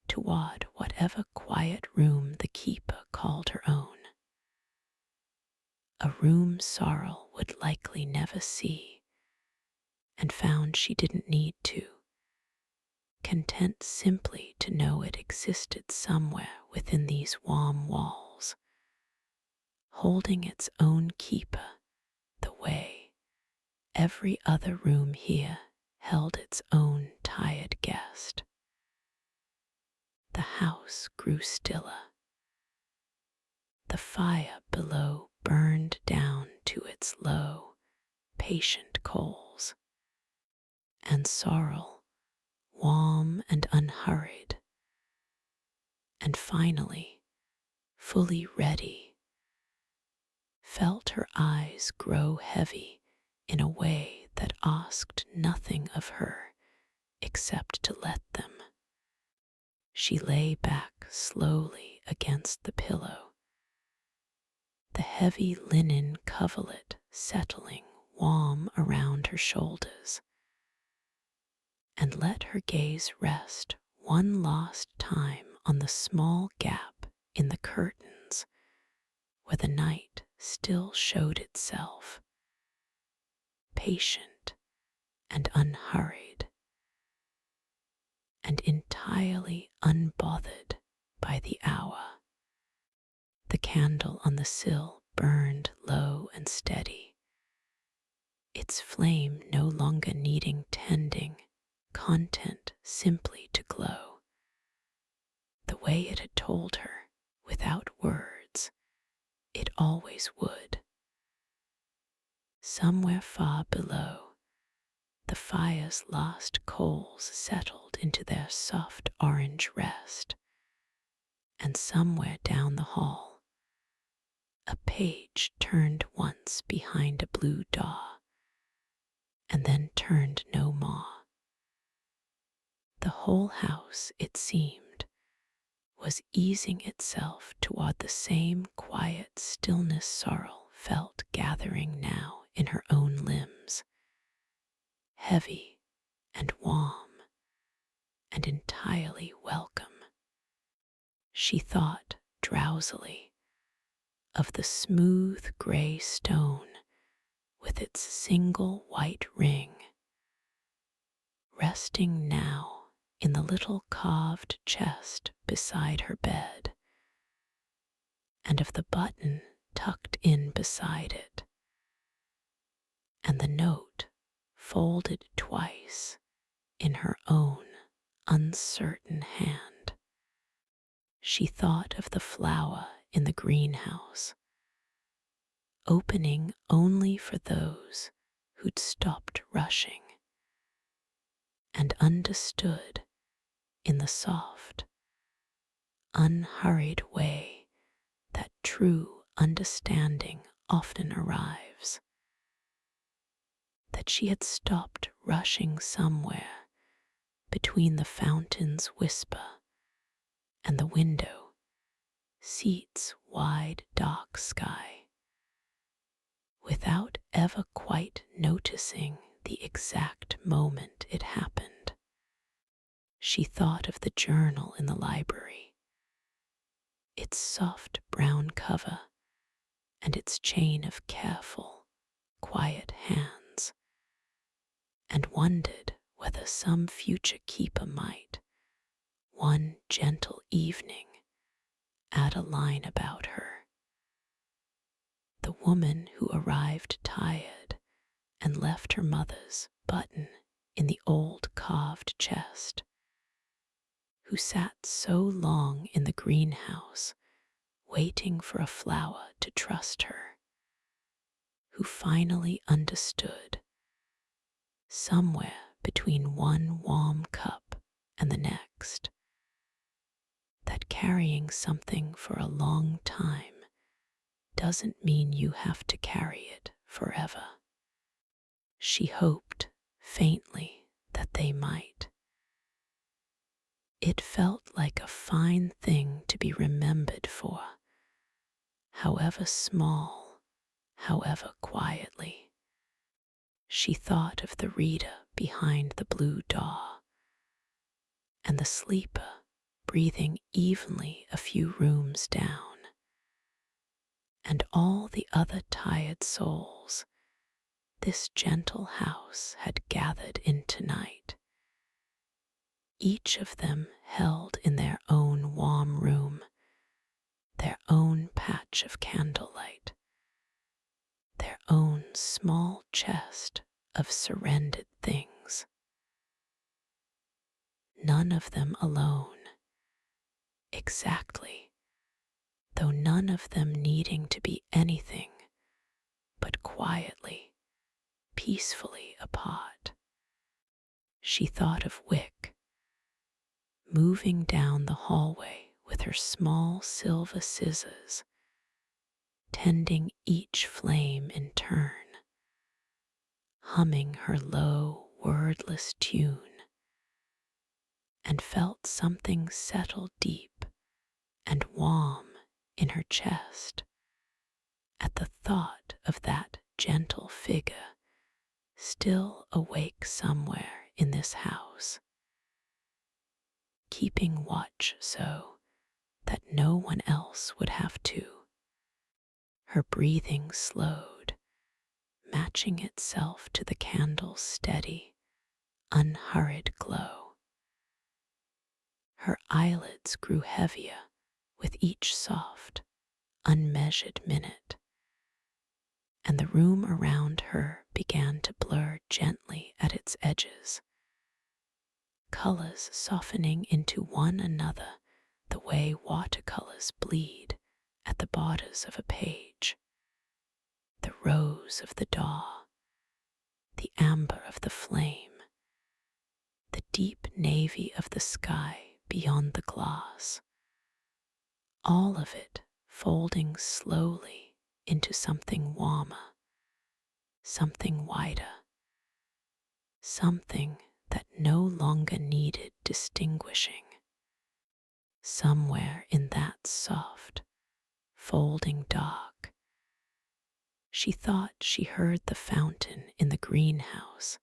S1: toward whatever quiet room the keeper called her own. A room Sorrel would likely never see, and found she didn't need to, content simply to know it existed somewhere within these warm walls, holding its own keeper the way every other room here held its own tired guest. The house grew stiller. The fire below burned down to its low, patient coals, and Sorrel, warm and unhurried, and finally fully ready, felt her eyes grow heavy in a way that asked nothing of her except to let them. She lay back slowly against the pillow, the heavy linen coverlet settling warm around her shoulders, and let her gaze rest one last time on the small gap in the curtains where the night still showed itself, patient and unhurried, and entirely unbothered by the hour. The candle on the sill burned low and steady, its flame no longer needing tending, content simply to glow, the way it had told her, without words, it always would. Somewhere far below, the fire's last coals settled into their soft orange rest, and somewhere down the hall, a page turned once behind a blue door, and then turned no more. The whole house, it seemed, was easing itself toward the same quiet stillness Sorrel felt gathering now in her own limbs, heavy and warm and entirely welcome. She thought drowsily of the smooth gray stone with its single white ring, resting now in the little carved chest beside her bed, and of the button tucked in beside it, and the note folded twice in her own uncertain hand. She thought of the flower in the greenhouse, opening only for those who'd stopped rushing, and understood in the soft, unhurried way that true understanding often arrives, that she had stopped rushing somewhere between the fountain's whisper and the window seat's wide dark sky, without ever quite noticing the exact moment it happened. She thought of the journal in the library, its soft brown cover and its chain of careful, quiet hands, and wondered whether some future keeper might, one gentle evening, add a line about her. The woman who arrived tired and left her mother's button in the old carved chest, who sat so long in the greenhouse waiting for a flower to trust her, who finally understood, somewhere between one warm cup and the next, that carrying something for a long time doesn't mean you have to carry it forever. She hoped faintly that they might. It felt like a fine thing to be remembered for, however small, however quietly. She thought of the reader behind the blue door, and the sleeper breathing evenly a few rooms down, and all the other tired souls this gentle house had gathered in tonight, each of them held in their own warm room, their own patch of candlelight, their own small chest of surrendered things. None of them alone, exactly, though none of them needing to be anything but quietly, peacefully apart. She thought of Wick, moving down the hallway with her small silver scissors, tending each flame in turn, humming her low, wordless tune, and felt something settle deep and warm in her chest at the thought of that gentle figure still awake somewhere in this house, keeping watch so that no one else would have to. Her breathing slowed, matching itself to the candle's steady, unhurried glow. Her eyelids grew heavier with each soft, unmeasured minute, and the room around her began to blur gently at its edges, colors softening into one another the way watercolors bleed at the borders of a page, the rose of the daw, the amber of the flame, the deep navy of the sky beyond the glass, all of it folding slowly into something warmer, something wider, something that no longer needed distinguishing. Somewhere in that soft, folding dark, she thought she heard the fountain in the greenhouse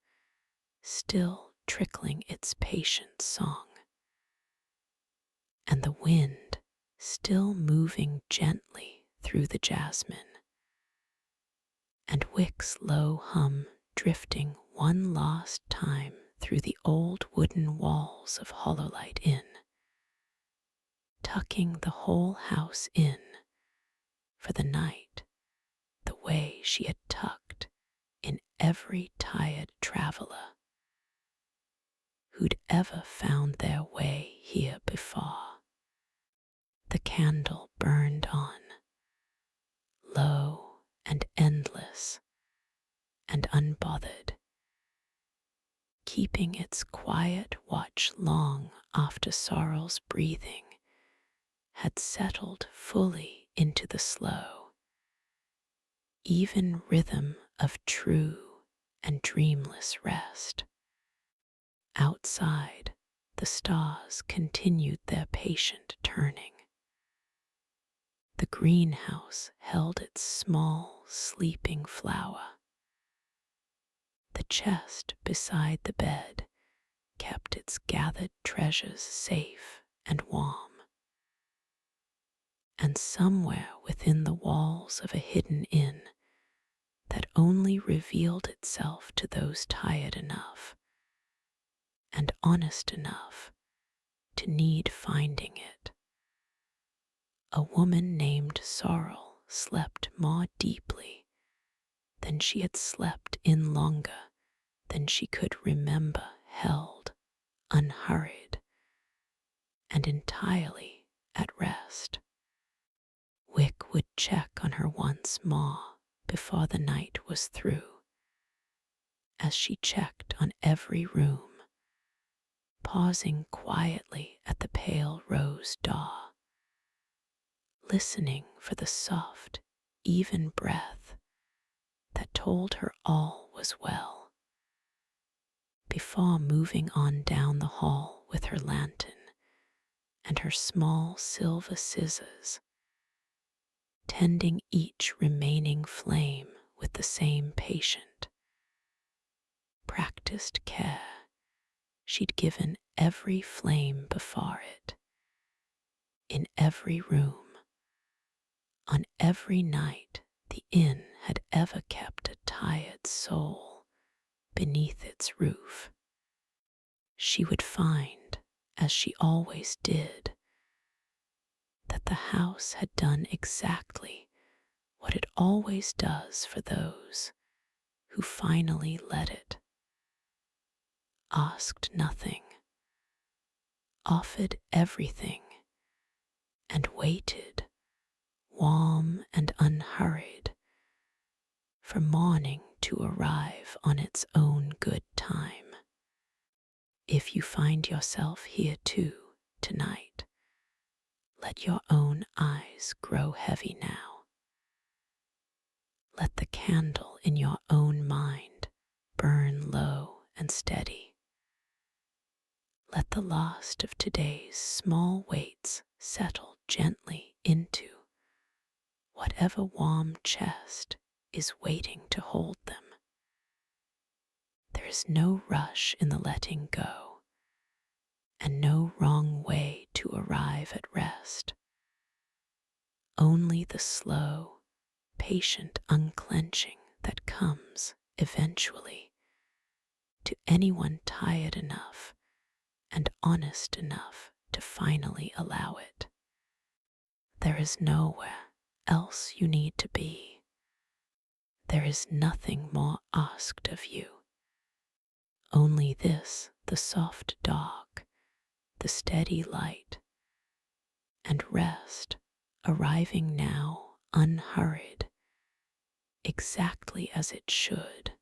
S1: still trickling its patient song, and the wind still moving gently through the jasmine, and Wick's low hum drifting one last time through the old wooden walls of Hollowlight Inn, tucking the whole house in for the night the way she had tucked in every tired traveler who'd ever found their way here before. The candle burned on, low and endless and unbothered, keeping its quiet watch long after Sorrel's breathing had settled fully into the slow, even rhythm of true and dreamless rest. Outside, the stars continued their patient turning. The greenhouse held its small, sleeping flower. The chest beside the bed kept its gathered treasures safe and warm. And somewhere within the walls of a hidden inn that only revealed itself to those tired enough and honest enough to need finding it, a woman named Sorrel slept more deeply than she had slept in longer than she could remember, held, unhurried, and entirely at rest. Wick would check on her once more before the night was through, as she checked on every room, pausing quietly at the pale rose door, listening for the soft, even breath that told her all was well, before moving on down the hall with her lantern and her small silver scissors, tending each remaining flame with the same patient, practiced care she'd given every flame before it, in every room, on every night the inn had ever kept a tired soul beneath its roof. She would find, as she always did, that the house had done exactly what it always does for those who finally let it, asked nothing, offered everything, and waited, warm and unhurried, for morning to arrive on its own good time. If you find yourself here too tonight, let your own eyes grow heavy now. Let the candle in your own mind burn low and steady. Let the last of today's small weights settle gently into whatever warm chest is waiting to hold them. There is no rush in the letting go, and no wrong way to arrive at rest. Only the slow, patient unclenching that comes eventually to anyone tired enough and honest enough to finally allow it. There is nowhere else you need to be. There is nothing more asked of you. Only this, the soft dark, the steady light, and rest arriving now unhurried, exactly as it should,